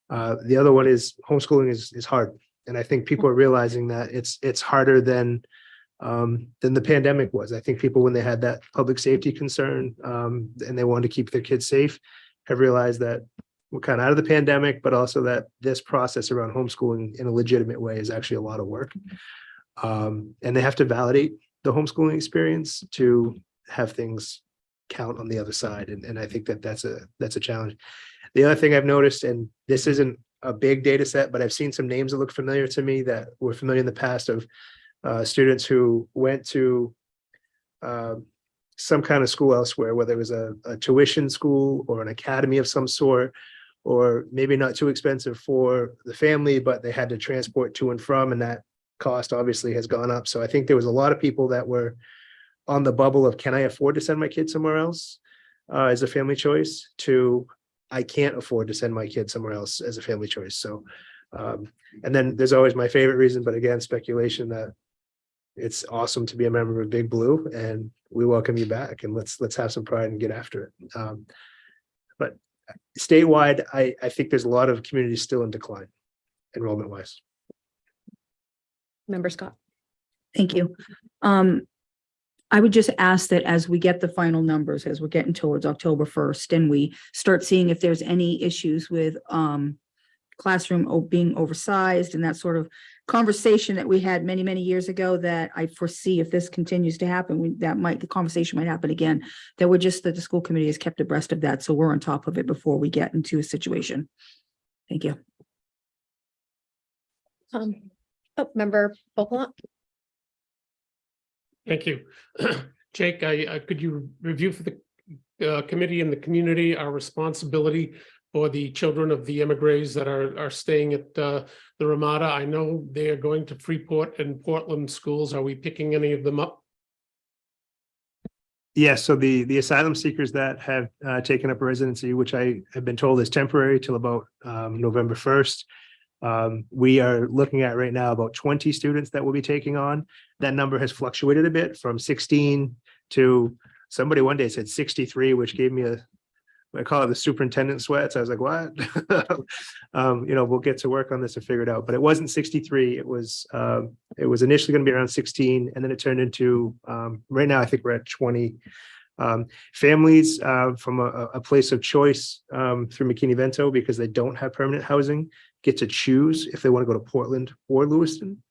The other one is homeschooling is hard. And I think people are realizing that it's harder than the pandemic was. I think people, when they had that public safety concern and they wanted to keep their kids safe, have realized that we're kind of out of the pandemic, but also that this process around homeschooling in a legitimate way is actually a lot of work. And they have to validate the homeschooling experience to have things count on the other side. And I think that's a challenge. The other thing I've noticed, and this isn't a big data set, but I've seen some names that look familiar to me that were familiar in the past of students who went to some kind of school elsewhere, whether it was a tuition school or an academy of some sort, or maybe not too expensive for the family, but they had to transport to and from, and that cost obviously has gone up. So I think there was a lot of people that were on the bubble of, can I afford to send my kid somewhere else as a family choice, to I can't afford to send my kid somewhere else as a family choice. So, and then there's always my favorite reason, but again, speculation, that it's awesome to be a member of Big Blue and we welcome you back, and let's have some pride and get after it. But statewide, I think there's a lot of communities still in decline enrollment wise. Member Scott? Thank you. I would just ask that as we get the final numbers, as we're getting towards October 1st, and we start seeing if there's any issues with classroom being oversized and that sort of conversation that we had many, many years ago, that I foresee if this continues to happen, the conversation might happen again, that the school committee has kept abreast of that. So we're on top of it before we get into a situation. Thank you. Member Popelat? Thank you. Jake, could you review for the committee and the community our responsibility for the children of the emigres that are staying at the Ramada? I know they are going to Freeport and Portland schools. Are we picking any of them up? Yes, so the asylum seekers that have taken up residency, which I have been told is temporary till about November 1st. We are looking at right now about 20 students that we'll be taking on. That number has fluctuated a bit from 16 to somebody one day said 63, which gave me I call it the superintendent sweats. I was like, what? We'll get to work on this and figure it out. But it wasn't 63. It was initially going to be around 16, and then it turned into right now I think we're at 20. Families from a place of choice through McKinney-Vento, because they don't have permanent housing, get to choose if they want to go to Portland or Lewiston.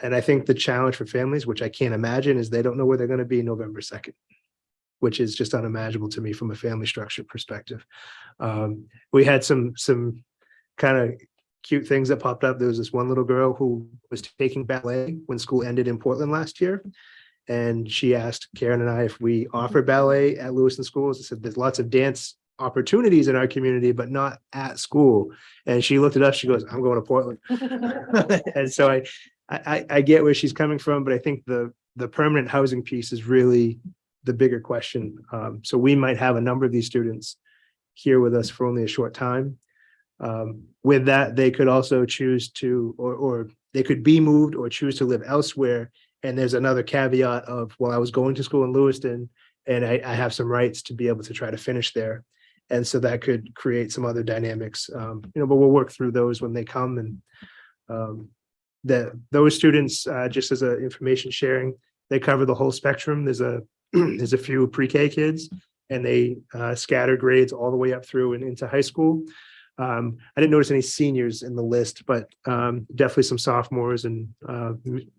And I think the challenge for families, which I can't imagine, is they don't know where they're going to be November 2nd, which is just unimaginable to me from a family structure perspective. We had some kind of cute things that popped up. There was this one little girl who was taking ballet when school ended in Portland last year. And she asked Karen and I if we offer ballet at Lewiston schools. I said, there's lots of dance opportunities in our community, but not at school. And she looked at us, she goes, I'm going to Portland. And so I get where she's coming from, but I think the permanent housing piece is really the bigger question. So we might have a number of these students here with us for only a short time. With that, they could also choose to, or they could be moved or choose to live elsewhere. And there's another caveat of, well, I was going to school in Lewiston and I have some rights to be able to try to finish there. And so that could create some other dynamics, but we'll work through those when they come. And those students, just as a information sharing, they cover the whole spectrum. There's a few pre-K kids, and they scatter grades all the way up through and into high school. I didn't notice any seniors in the list, but definitely some sophomores and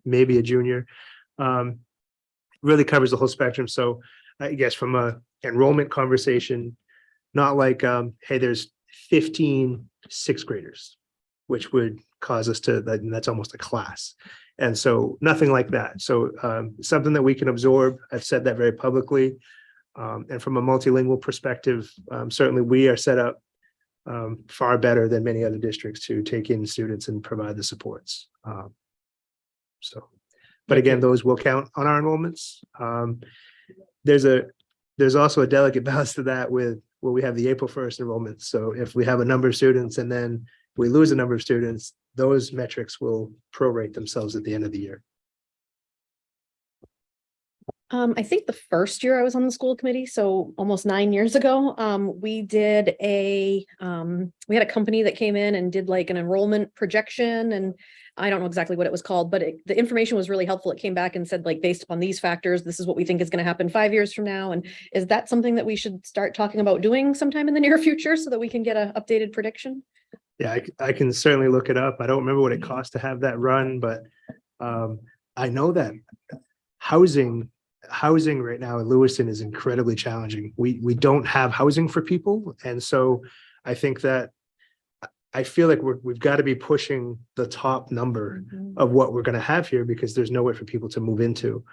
maybe a junior. Really covers the whole spectrum. So I guess from a enrollment conversation, not like, hey, there's 15 sixth graders, which would cause us to, that's almost a class. And so nothing like that. So something that we can absorb. I've said that very publicly. And from a multilingual perspective, certainly we are set up far better than many other districts to take in students and provide the supports. But again, those will count on our enrollments. There's also a delicate balance to that with where we have the April 1st enrollment. So if we have a number of students and then we lose a number of students, those metrics will prorate themselves at the end of the year. I think the first year I was on the school committee, so almost 9 years ago, we had a company that came in and did like an enrollment projection, and I don't know exactly what it was called, but the information was really helpful. It came back and said, like, based upon these factors, this is what we think is going to happen 5 years from now. And is that something that we should start talking about doing sometime in the near future so that we can get an updated prediction? Yeah, I can certainly look it up. I don't remember what it costs to have that run, but I know that housing right now in Lewiston is incredibly challenging. We don't have housing for people. And so I think that I feel like we've got to be pushing the top number of what we're going to have here, because there's nowhere for people to move into.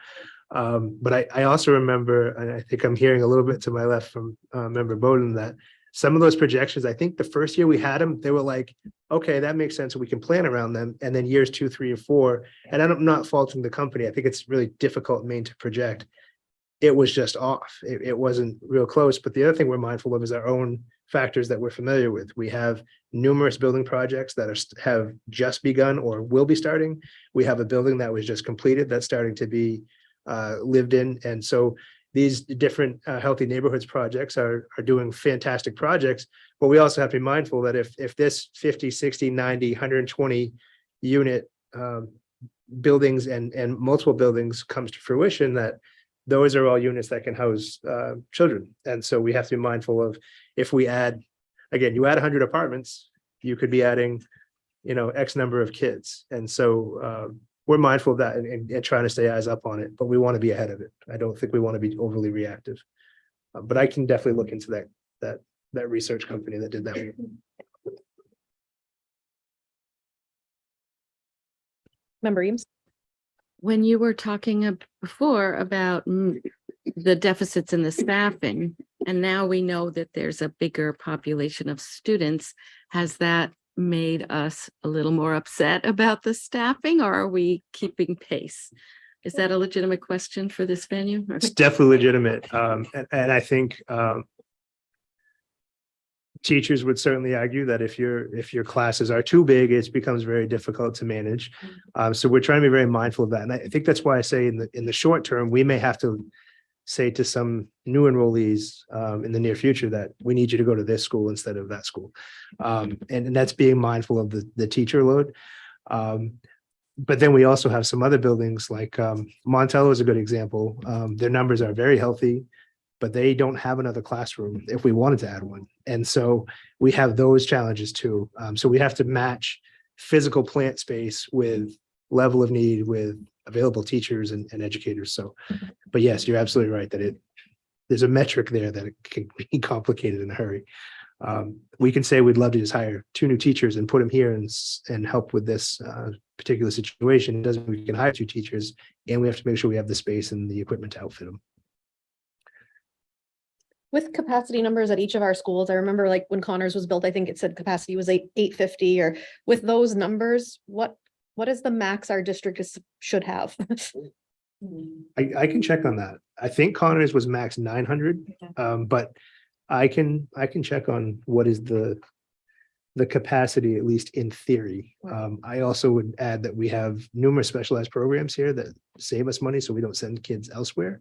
But I also remember, and I think I'm hearing a little bit to my left from Member Bowden, that some of those projections, I think the first year we had them, they were like, okay, that makes sense. We can plan around them. And then years 2, 3, or 4, and I'm not faulting the company. I think it's really difficult, Maine, to project. It was just off. It wasn't real close. But the other thing we're mindful of is our own factors that we're familiar with. We have numerous building projects that have just begun or will be starting. We have a building that was just completed that's starting to be lived in. And so these different healthy neighborhoods projects are doing fantastic projects, but we also have to be mindful that if this 50, 60, 90, 120 unit buildings and multiple buildings comes to fruition, that those are all units that can house children. And so we have to be mindful of, if we add, again, you add 100 apartments, you could be adding, X number of kids. And so we're mindful of that and trying to stay eyes up on it, but we want to be ahead of it. I don't think we want to be overly reactive. But I can definitely look into that research company that did that. Member Eames? When you were talking before about the deficits in the staffing, and now we know that there's a bigger population of students, has that made us a little more upset about the staffing, or are we keeping pace? Is that a legitimate question for this venue? It's definitely legitimate. And I think teachers would certainly argue that if your classes are too big, it becomes very difficult to manage. So we're trying to be very mindful of that. And I think that's why I say in the short term, we may have to say to some new enrollees in the near future that we need you to go to this school instead of that school. And that's being mindful of the teacher load. But then we also have some other buildings like Montello is a good example. Their numbers are very healthy, but they don't have another classroom if we wanted to add one. And so we have those challenges too. So we have to match physical plant space with level of need with available teachers and educators. So, but yes, you're absolutely right that there's a metric there that it can be complicated in a hurry. We can say we'd love to just hire 2 new teachers and put them here and help with this particular situation. It doesn't mean we can hire 2 teachers, and we have to make sure we have the space and the equipment to outfit them. With capacity numbers at each of our schools, I remember like when Connors was built, I think it said capacity was 850, or with those numbers, what is the max our district should have? I can check on that. I think Connors was max 900, but I can check on what is the capacity, at least in theory. I also would add that we have numerous specialized programs here that save us money, so we don't send kids elsewhere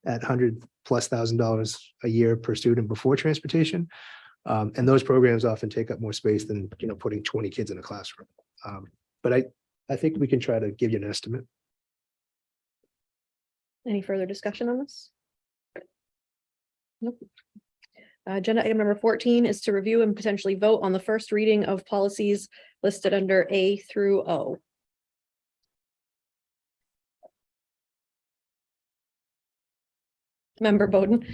at $100,000+ a year per student before transportation. And those programs often take up more space than putting 20 kids in a classroom. But I think we can try to give you an estimate. Any further discussion on this? Nope. Agenda item number 14 is to review and potentially vote on the first reading of policies listed under A through O. Member Bowden?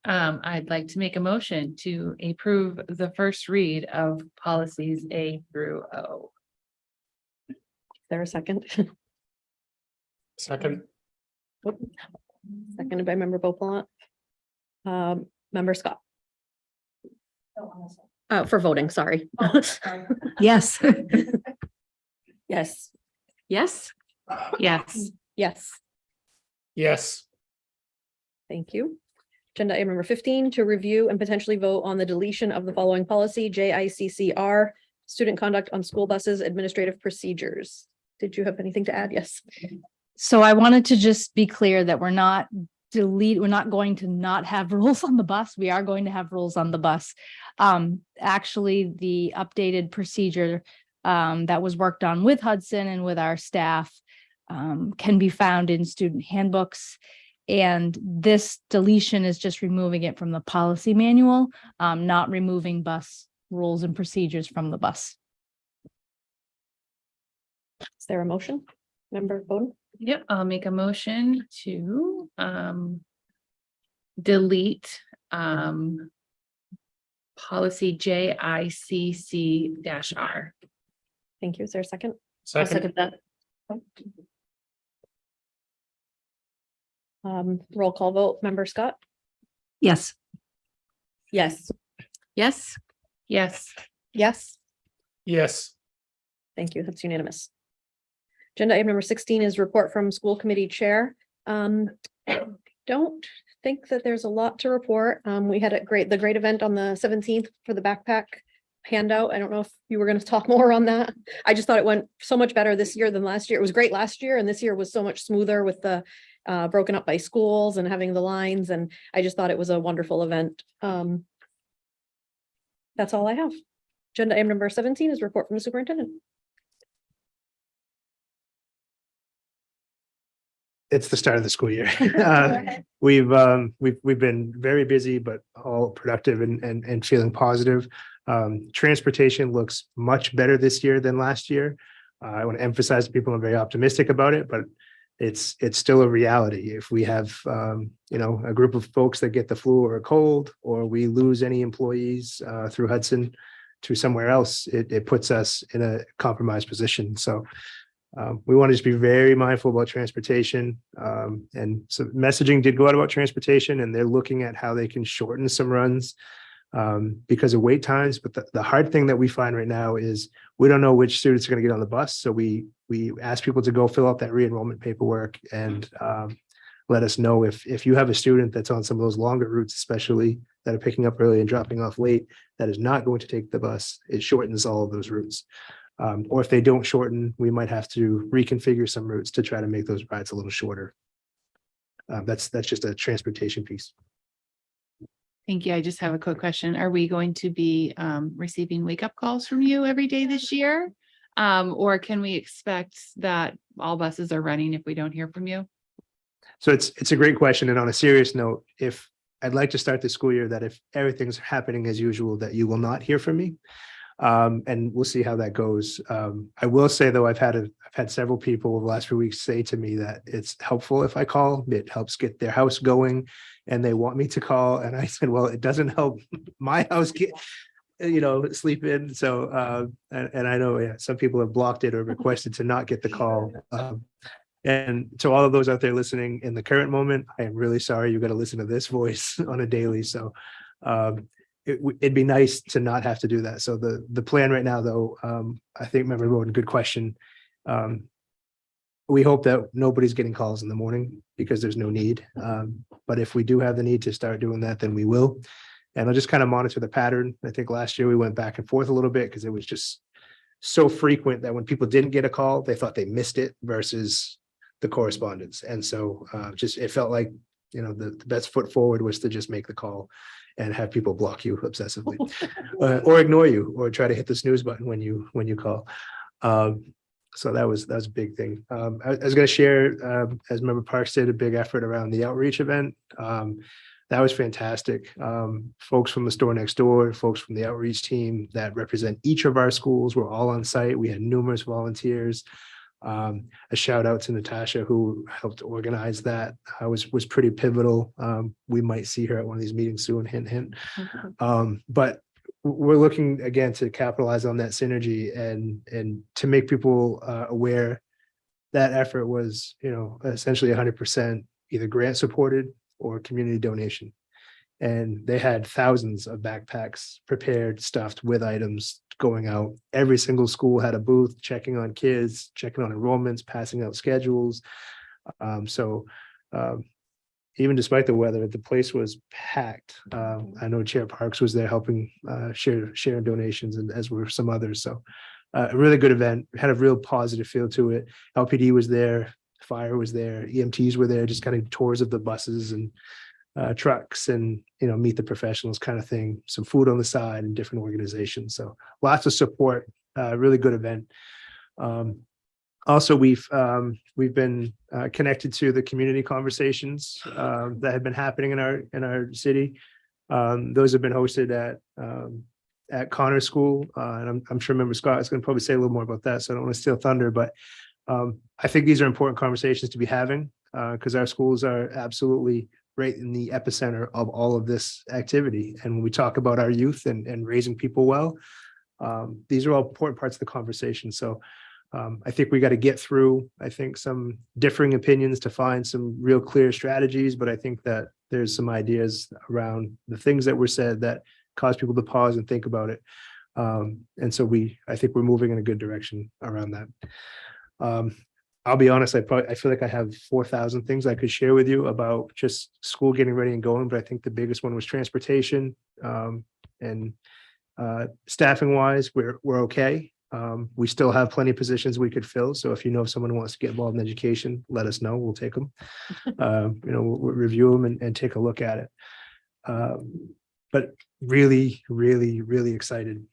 I'd like to make a motion to approve the first read of policies A through O. Is there a second? Second. Seconded by member Beauplan. Member Scott. For voting, sorry. Yes. Yes. Yes, Yes. Yes. Yes. Thank you. Agenda item number 15, to review and potentially vote on the deletion of the following policy, JICCR, student conduct on school buses, administrative procedures. Did you have anything to add? Yes. So I wanted to just be clear that we're not going to not have rules on the bus. We are going to have rules on the bus. Actually, the updated procedure that was worked on with Hudson and with our staff can be found in student handbooks. And this deletion is just removing it from the policy manual, not removing bus rules and procedures from the bus. Is there a motion? Member Bowden? Yep, I'll make a motion to delete policy JICC-R. Thank you. Is there a second? Second. that. Roll call vote. Member Scott? Yes. Yes. yes, Yes. Yes. Yes. Thank you. That's unanimous. Agenda item number 16 is report from school committee chair. I don't think that there's a lot to report. We had the great event on the 17th for the backpack handout. I don't know if you were going to talk more on that. I just thought it went so much better this year than last year. It was great last year, and this year was so much smoother with the broken up by schools and having the lines. And I just thought it was a wonderful event. That's all I have. Agenda item number 17 is report from the superintendent. It's the start of the school year. We've been very busy, but all productive and feeling positive. Transportation looks much better this year than last year. I want to emphasize to people I'm very optimistic about it, but it's still a reality. If we have a group of folks that get the flu or a cold, or we lose any employees through Hudson to somewhere else, it puts us in a compromised position. So we want to just be very mindful about transportation. And so messaging did go out about transportation, and they're looking at how they can shorten some runs because of wait times. But the hard thing that we find right now is we don't know which students are going to get on the bus. So we ask people to go fill out that re-enrollment paperwork and let us know if you have a student that's on some of those longer routes, especially that are picking up early and dropping off late, that is not going to take the bus. It shortens all of those routes. Or if they don't shorten, we might have to reconfigure some routes to try to make those rides a little shorter. That's just a transportation piece. Thank you. I just have a quick question. Are we going to be receiving wake-up calls from you every day this year? Or can we expect that all buses are running if we don't hear from you? So it's a great question. And on a serious note, if I'd like to start the school year, that if everything's happening as usual, that you will not hear from me. And we'll see how that goes. I will say, though, I've had several people over the last few weeks say to me that it's helpful if I call. It helps get their house going, and they want me to call. And I said, well, it doesn't help my house get, sleep in. So, and I know some people have blocked it or requested to not get the call. And to all of those out there listening in the current moment, I am really sorry you got to listen to this voice on a daily. So, it'd be nice to not have to do that. So the plan right now, though, I think Member Roden, good question. We hope that nobody's getting calls in the morning because there's no need. But if we do have the need to start doing that, then we will. And I'll just kind of monitor the pattern. I think last year we went back and forth a little bit because it was just so frequent that when people didn't get a call, they thought they missed it versus the correspondence. And so it felt like, the best foot forward was to just make the call and have people block you obsessively or ignore you or try to hit the snooze button when you call. So that was a big thing. I was going to share, as Member Parks did, a big effort around the outreach event. That was fantastic. Folks from the store next door, folks from the outreach team that represent each of our schools were all on site. We had numerous volunteers. A shout out to Natasha, who helped organize that. Was pretty pivotal. We might see her at one of these meetings soon, hint, hint. But we're looking again to capitalize on that synergy and to make people aware that effort was, essentially 100% either grant supported or community donation. And they had thousands of backpacks prepared, stuffed with items going out. Every single school had a booth checking on kids, checking on enrollments, passing out schedules. So even despite the weather, the place was packed. I know Chair Parks was there helping share donations, and as were some others. So a really good event, had a real positive feel to it. LPD was there, fire was there, EMTs were there, just kind of tours of the buses and trucks and, meet the professionals kind of thing, some food on the side and different organizations. So lots of support, really good event. Also, we've been connected to the community conversations that have been happening in our city. Those have been hosted at Connor School, and I'm sure Member Scott is going to probably say a little more about that, so I don't want to steal thunder, but I think these are important conversations to be having because our schools are absolutely right in the epicenter of all of this activity. And when we talk about our youth and raising people well, these are all important parts of the conversation. So I think we got to get through, some differing opinions to find some real clear strategies, but I think that there's some ideas around the things that were said that cause people to pause and think about it. And so I think we're moving in a good direction around that. I'll be honest, I feel like I have 4,000 things I could share with you about just school getting ready and going, but I think the biggest one was transportation, and staffing wise, we're okay. We still have plenty of positions we could fill. So if someone wants to get involved in education, let us know. We'll take them. We'll review them and take a look at it. But really, really, really excited.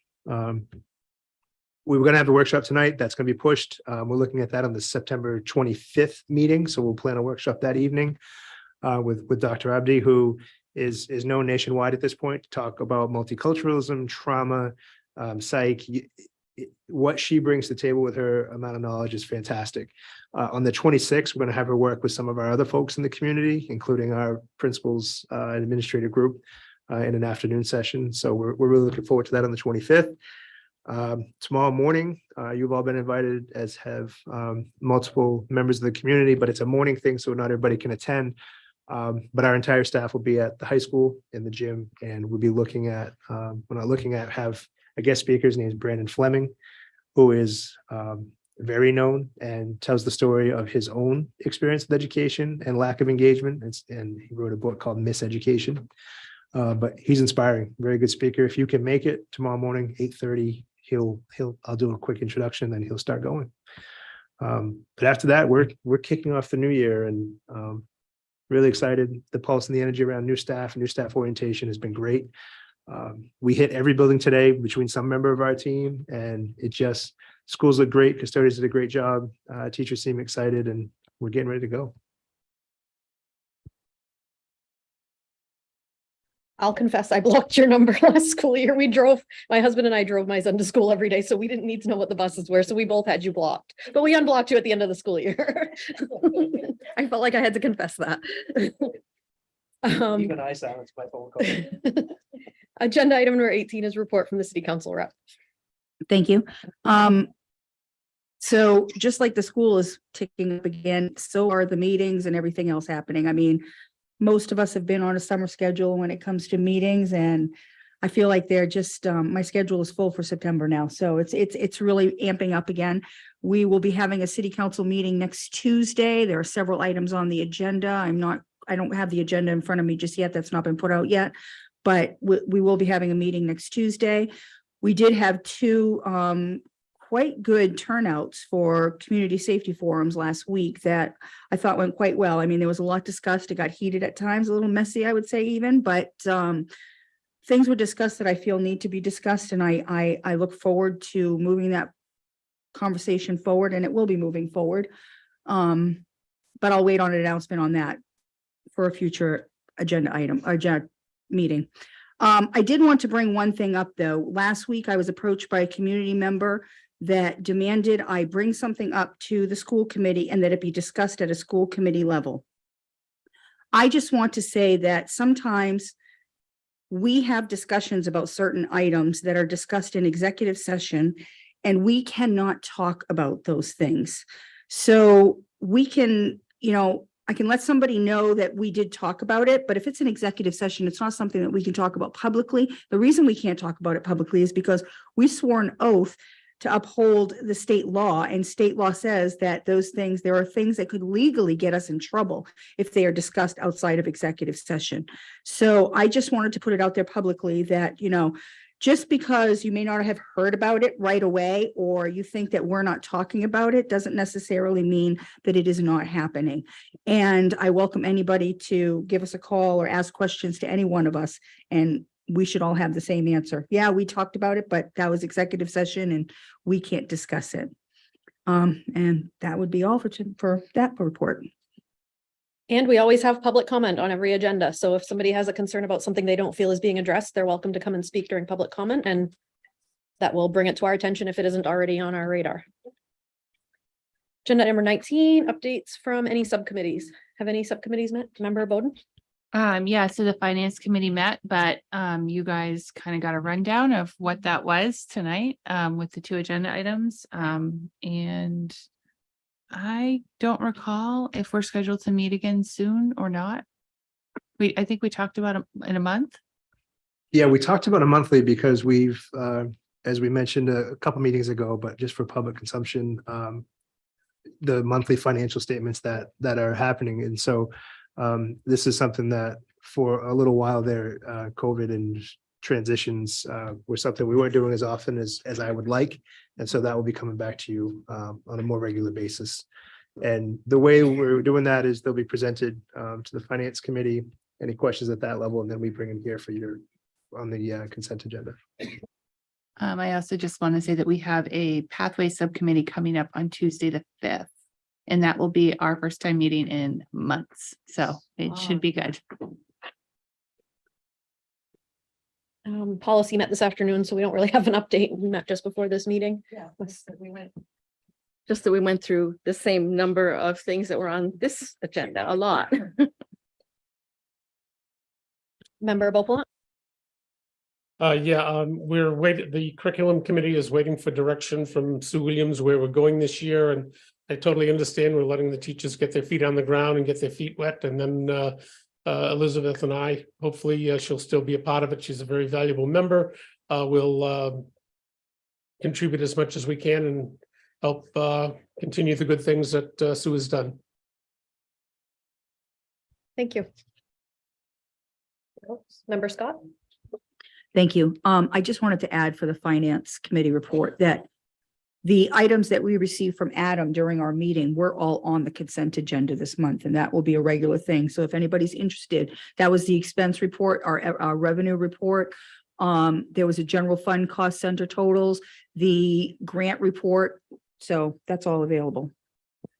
we were gonna have a workshop tonight. That's gonna be pushed. We're looking at that on the September 25th meeting. So we'll plan a workshop that evening with Dr. Abdi, who is known nationwide at this point to talk about multiculturalism, trauma, psych. What she brings to the table with her amount of knowledge is fantastic. On the 26th, we're going to have her work with some of our other folks in the community, including our principals and administrative group in an afternoon session. So we're really looking forward to that on the 25th. Tomorrow morning, you've all been invited, as have multiple members of the community, but it's a morning thing, so not everybody can attend. But our entire staff will be at the high school in the gym, and we'll be looking at, have a guest speaker. His name is Brandon Fleming, who is very known and tells the story of his own experience with education and lack of engagement. And he wrote a book called Miseducation. But he's inspiring, very good speaker. If you can make it tomorrow morning, 8:30, I'll do a quick introduction, then he'll start going. But after that, we're kicking off the new year, and really excited. The pulse and the energy around new staff orientation has been great. We hit every building today between some member of our team, and schools look great. Custodians did a great job. Teachers seem excited, and we're getting ready to go. I'll confess, I blocked your number last school year. My husband and I drove my son to school every day, so we didn't need to know what the buses were. So we both had you blocked, but we unblocked you at the end of the school year. I felt like I had to confess that. Even I silenced my phone call. Agenda item number 18 is report from the city council rep. Thank you. So just like the school is ticking up again, so are the meetings and everything else happening. I mean, most of us have been on a summer schedule when it comes to meetings, and I feel like they're just, my schedule is full for September now. So it's really amping up again. We will be having a city council meeting next Tuesday. There are several items on the agenda. I don't have the agenda in front of me just yet. That's not been put out yet, but we will be having a meeting next Tuesday. We did have two quite good turnouts for community safety forums last week that I thought went quite well. I mean, there was a lot discussed. It got heated at times, a little messy, I would say even, but things were discussed that I feel need to be discussed. And I look forward to moving that conversation forward, and it will be moving forward. But I'll wait on an announcement on that for a future agenda item or agenda meeting. I did want to bring one thing up though. Last week, I was approached by a community member that demanded I bring something up to the school committee and that it be discussed at a school committee level. I just want to say that sometimes we have discussions about certain items that are discussed in executive session, and we cannot talk about those things. So we can, I can let somebody know that we did talk about it, but if it's an executive session, it's not something that we can talk about publicly. The reason we can't talk about it publicly is because we swore an oath to uphold the state law, and state law says that there are things that could legally get us in trouble if they are discussed outside of executive session. So I just wanted to put it out there publicly that, just because you may not have heard about it right away, or you think that we're not talking about it, doesn't necessarily mean that it is not happening. And I welcome anybody to give us a call or ask questions to any one of us, and we should all have the same answer. Yeah, we talked about it, but that was executive session and we can't discuss it. And that would be all for that report. And we always have public comment on every agenda. So if somebody has a concern about something they don't feel is being addressed, they're welcome to come and speak during public comment, and that will bring it to our attention if it isn't already on our radar. Agenda number 19, updates from any subcommittees. Have any subcommittees met? Member Bowden? Yeah, so the finance committee met, but you guys kind of got a rundown of what that was tonight with the two agenda items. And I don't recall if we're scheduled to meet again soon or not. I think we talked about it in a month. Yeah, we talked about a monthly because we've, as we mentioned a couple meetings ago, but just for public consumption, the monthly financial statements that are happening. And so this is something that for a little while there, COVID and transitions were something we weren't doing as often as I would like. And so that will be coming back to you on a more regular basis. And the way we're doing that is they'll be presented to the finance committee, any questions at that level, and then we bring them here for you on the consent agenda. I also just want to say that we have a pathway subcommittee coming up on Tuesday, the 5th. And that will be our first time meeting in months. So it should be good. Policy met this afternoon, so we don't really have an update. We met just before this meeting. Yeah, just that we went through the same number of things that were on this agenda, a lot. Member Bopolant? We're waiting, the curriculum committee is waiting for direction from Sue Williams where we're going this year, and I totally understand we're letting the teachers get their feet on the ground and get their feet wet, and then Elizabeth and I, hopefully she'll still be a part of it. She's a very valuable member. We'll contribute as much as we can and help continue the good things that Sue has done. Thank you. Member Scott? Thank you. I just wanted to add for the Finance Committee report that the items that we received from Adam during our meeting were all on the consent agenda this month, and that will be a regular thing. So if anybody's interested, that was the expense report, our revenue report. There was a general fund cost center totals, the grant report. So that's all available.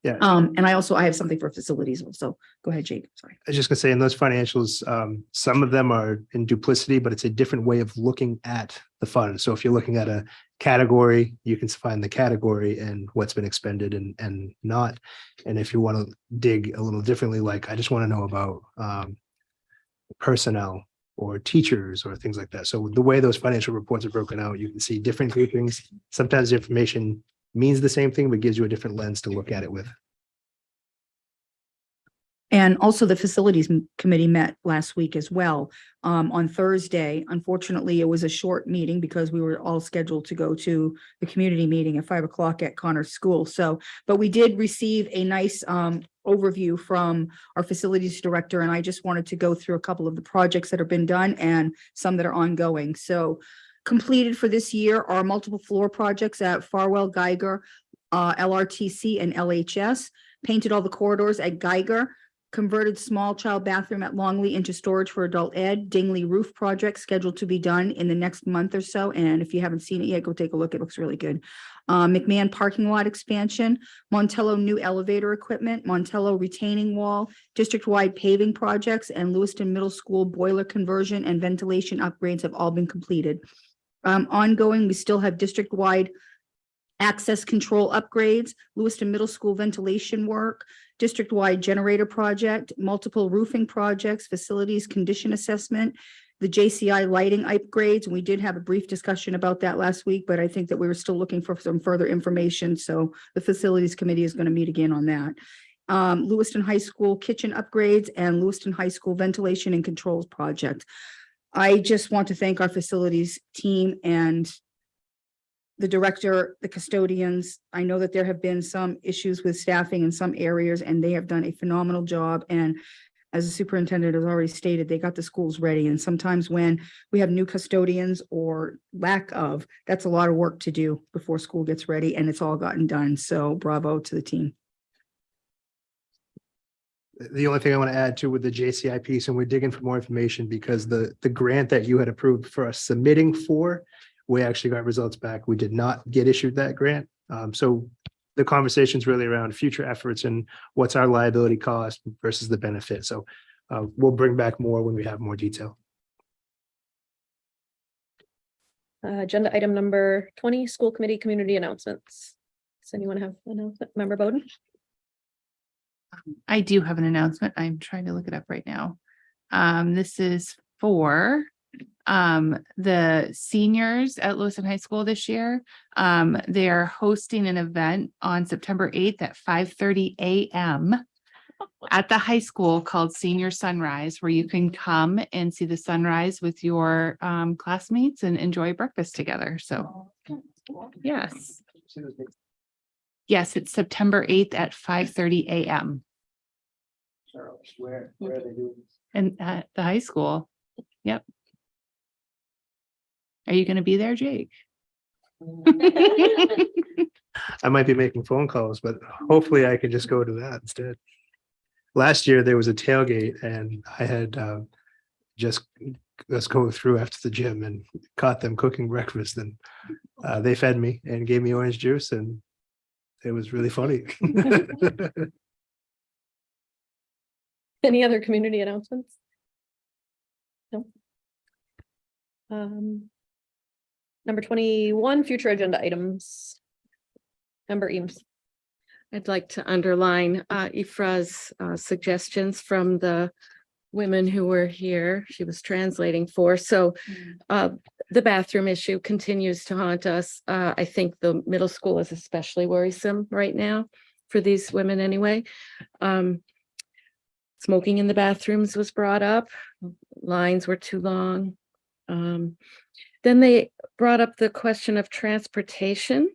Yeah. And I have something for facilities also. Go ahead, Jake. Sorry. I was just gonna say in those financials, some of them are in duplicity, but it's a different way of looking at the fund. So if you're looking at a category, you can find the category and what's been expended and not. And if you want to dig a little differently, like I just want to know about personnel or teachers or things like that. So the way those financial reports are broken out, you can see different groupings. Sometimes the information means the same thing, but gives you a different lens to look at it with. And also the facilities committee met last week as well, on Thursday. Unfortunately, it was a short meeting because we were all scheduled to go to the community meeting at 5 o'clock at Connors School. So, but we did receive a nice overview from our facilities director, and I just wanted to go through a couple of the projects that have been done and some that are ongoing. So completed for this year are multiple floor projects at Farwell, Geiger, LRTC, and LHS. Painted all the corridors at Geiger. Converted small child bathroom at Longley into storage for adult ed. Dingley roof project scheduled to be done in the next month or so. And if you haven't seen it yet, go take a look. It looks really good. McMahon parking lot expansion, Montello new elevator equipment, Montello retaining wall, district-wide paving projects, and Lewiston Middle School boiler conversion and ventilation upgrades have all been completed. Ongoing, we still have district-wide access control upgrades, Lewiston Middle School ventilation work, district-wide generator project, multiple roofing projects, facilities condition assessment, the JCI lighting upgrades. We did have a brief discussion about that last week, but I think that we were still looking for some further information. So the facilities committee is going to meet again on that. Lewiston High School kitchen upgrades and Lewiston High School ventilation and controls project. I just want to thank our facilities team and the director, the custodians. I know that there have been some issues with staffing in some areas, and they have done a phenomenal job. And as the superintendent has already stated, they got the schools ready. And sometimes when we have new custodians or lack of, that's a lot of work to do before school gets ready, and it's all gotten done. So bravo to the team. The only thing I want to add to with the JCI piece, and we're digging for more information because the grant that you had approved for us submitting for, we actually got results back. We did not get issued that grant. So the conversation is really around future efforts and what's our liability cost versus the benefit. So we'll bring back more when we have more detail. Agenda item number 20, school committee community announcements. Does anyone have an announcement? Member Bowden? I do have an announcement. I'm trying to look it up right now. This is for the seniors at Lewiston High School this year. They are hosting an event on September 8th at 5:30 a.m. at the high school called Senior Sunrise, where you can come and see the sunrise with your classmates and enjoy breakfast together. So yes. Yes, it's September 8th at 5:30 a.m. Where are they doing? And at the high school. Yep. Are you going to be there, Jake? I might be making phone calls, but hopefully I can just go to that instead. Last year, there was a tailgate and I had just us go through after the gym and caught them cooking breakfast, and they fed me and gave me orange juice, and it was really funny. Any other community announcements? No. Number 21, future agenda items. Member Eames. I'd like to underline Ifra's suggestions from the women who were here. She was translating for. So the bathroom issue continues to haunt us. I think the middle school is especially worrisome right now for these women anyway. Smoking in the bathrooms was brought up. Lines were too long. Then they brought up the question of transportation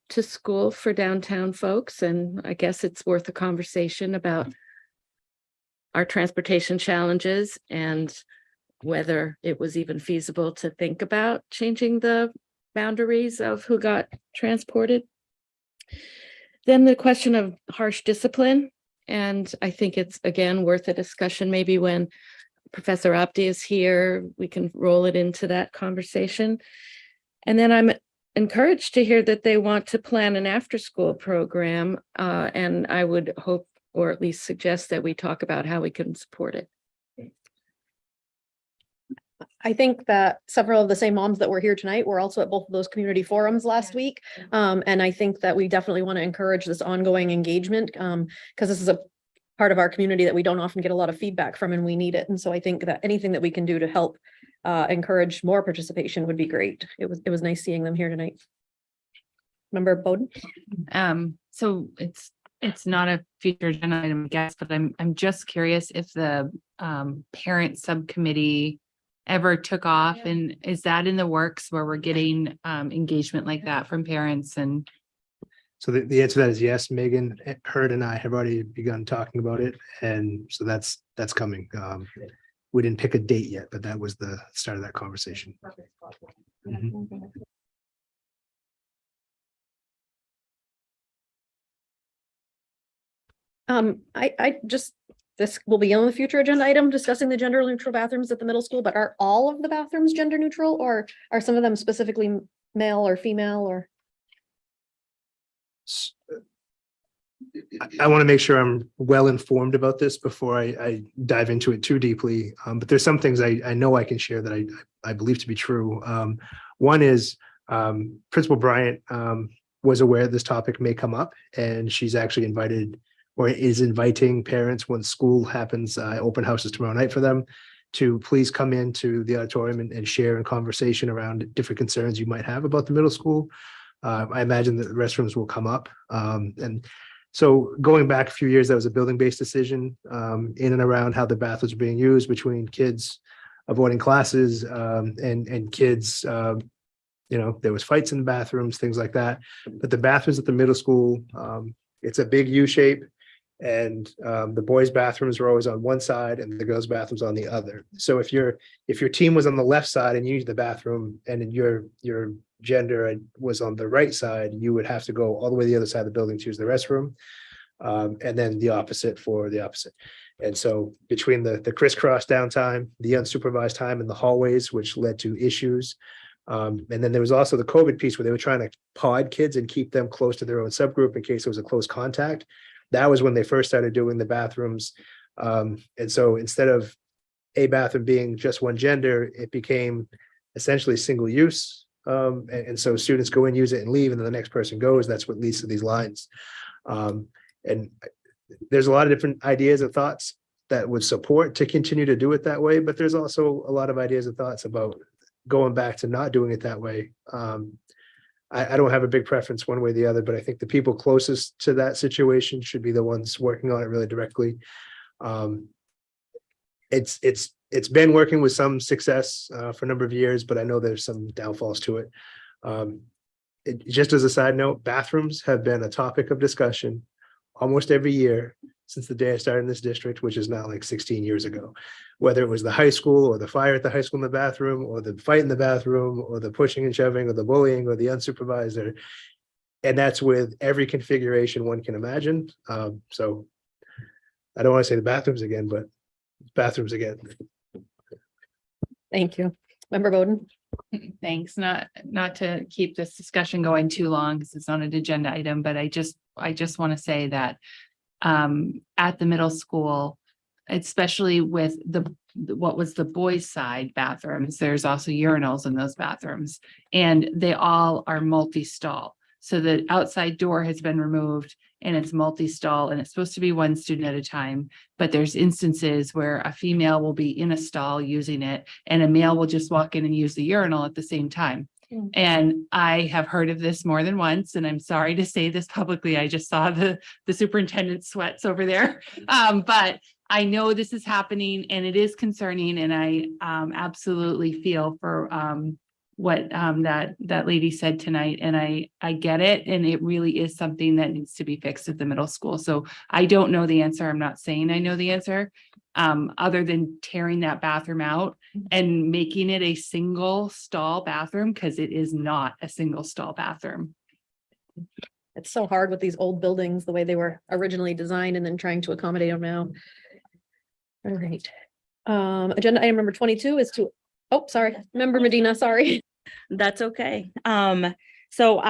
to school for downtown folks. And I guess it's worth a conversation about our transportation challenges and whether it was even feasible to think about changing the boundaries of who got transported. Then the question of harsh discipline. And I think it's, again, worth a discussion. Maybe when Professor Abdi is here, we can roll it into that conversation. And then I'm encouraged to hear that they want to plan an after-school program. And I would hope, or at least suggest, that we talk about how we can support it. I think that several of the same moms that were here tonight were also at both of those community forums last week. And I think that we definitely want to encourage this ongoing engagement because this is a part of our community that we don't often get a lot of feedback from, and we need it. And so I think that anything that we can do to help encourage more participation would be great. It was nice seeing them here tonight. Member Bowden? So it's not a future agenda item, I guess, but I'm just curious if the parent subcommittee ever took off, and is that in the works where we're getting engagement like that from parents? And So the answer to that is yes. Megan, Hurd, and I have already begun talking about it, and so that's coming. We didn't pick a date yet, but that was the start of that conversation. Mhm. I just, this will be on the future agenda item discussing the gender neutral bathrooms at the middle school, but are all of the bathrooms gender neutral, or are some of them specifically male or female, or? I want to make sure I'm well informed about this before I dive into it too deeply. But there's some things I know I can share that I believe to be true. One is Principal Bryant was aware this topic may come up, and she's actually invited, or is inviting, parents when school happens, open houses tomorrow night for them, to please come into the auditorium and share in conversation around different concerns you might have about the middle school. I imagine that the restrooms will come up. And so going back a few years, that was a building-based decision in and around how the bathrooms are being used between kids avoiding classes and kids, there was fights in the bathrooms, things like that. But the bathrooms at the middle school, it's a big U shape. And the boys' bathrooms were always on one side and the girls' bathrooms on the other. So if your team was on the left side and you used the bathroom, and your gender was on the right side, you would have to go all the way to the other side of the building to use the restroom, and then the opposite for the opposite. And so between the crisscross downtime, the unsupervised time in the hallways, which led to issues. And then there was also the COVID piece where they were trying to pod kids and keep them close to their own subgroup in case there was a close contact. That was when they first started doing the bathrooms. And so instead of a bathroom being just one gender, it became essentially single use. And so students go in, use it, and leave, and then the next person goes. That's what leads to these lines. And there's a lot of different ideas and thoughts that would support to continue to do it that way, but there's also a lot of ideas and thoughts about going back to not doing it that way. I don't have a big preference one way or the other, but I think the people closest to that situation should be the ones working on it really directly. It's been working with some success for a number of years, but I know there's some downfalls to it. Just as a side note, bathrooms have been a topic of discussion almost every year since the day I started in this district, which is now like 16 years ago. Whether it was the high school or the fire at the high school in the bathroom, or the fight in the bathroom, or the pushing and shoving, or the bullying, or the unsupervised, and that's with every configuration one can imagine. So I don't want to say the bathrooms again, but bathrooms again. Thank you. Member Bowden? Thanks, not to keep this discussion going too long because it's not an agenda item, but I just want to say that at the middle school, especially with what was the boys' side bathrooms, there's also urinals in those bathrooms, and they all are multi-stall. So the outside door has been removed and it's multi-stall, and it's supposed to be one student at a time. But there's instances where a female will be in a stall using it and a male will just walk in and use the urinal at the same time. And I have heard of this more than once, and I'm sorry to say this publicly. I just saw the superintendent's sweats over there. But I know this is happening and it is concerning, and I absolutely feel for what that lady said tonight, and I get it, and it really is something that needs to be fixed at the middle school. So I don't know the answer. I'm not saying I know the answer, other than tearing that bathroom out and making it a single stall bathroom, because it is not a single stall bathroom. It's so hard with these old buildings, the way they were originally designed and then trying to accommodate them now. All right. Agenda item number 22 is to, oh, sorry, Member Medina, sorry. That's okay. So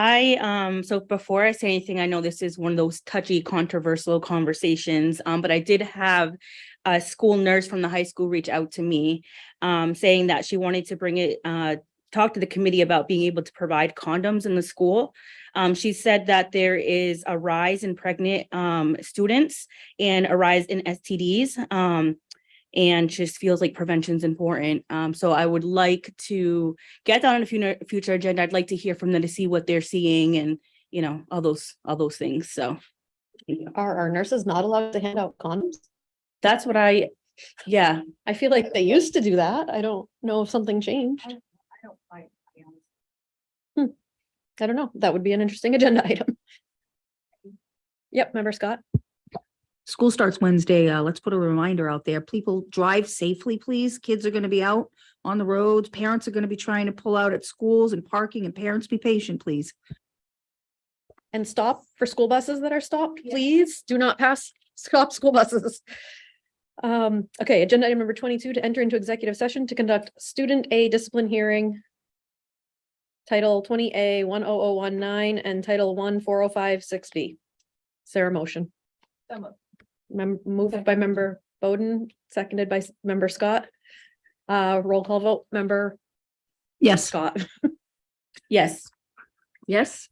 before I say anything, I know this is one of those touchy, controversial conversations, but I did have a school nurse from the high school reach out to me, saying that she wanted to bring it, talk to the committee about being able to provide condoms in the school. She said that there is a rise in pregnant students and a rise in STDs. And just feels like prevention is important. So I would like to get that on a future agenda. I'd like to hear from them to see what they're seeing and, you know, all those things. So Are our nurses not allowed to hand out condoms? that's what yeah. I feel like they used to do that. I don't know if something changed. I don't know. That would be an interesting agenda item. Yep, Member Scott. School starts Wednesday. Let's put a reminder out there. People drive safely, please. Kids are going to be out on the roads. Parents are going to be trying to pull out at schools and parking, and parents be patient, please. And stop for school buses that are stopped, please. Do not stop school buses. Okay, agenda item number 22, to enter into executive session to conduct student A discipline hearing. Title 20A 10019 and Title 14056B. Sarah motion. Moved by Member Bowden, seconded by Member Scott. Roll call vote, Member Yes. Scott. Yes. Yes,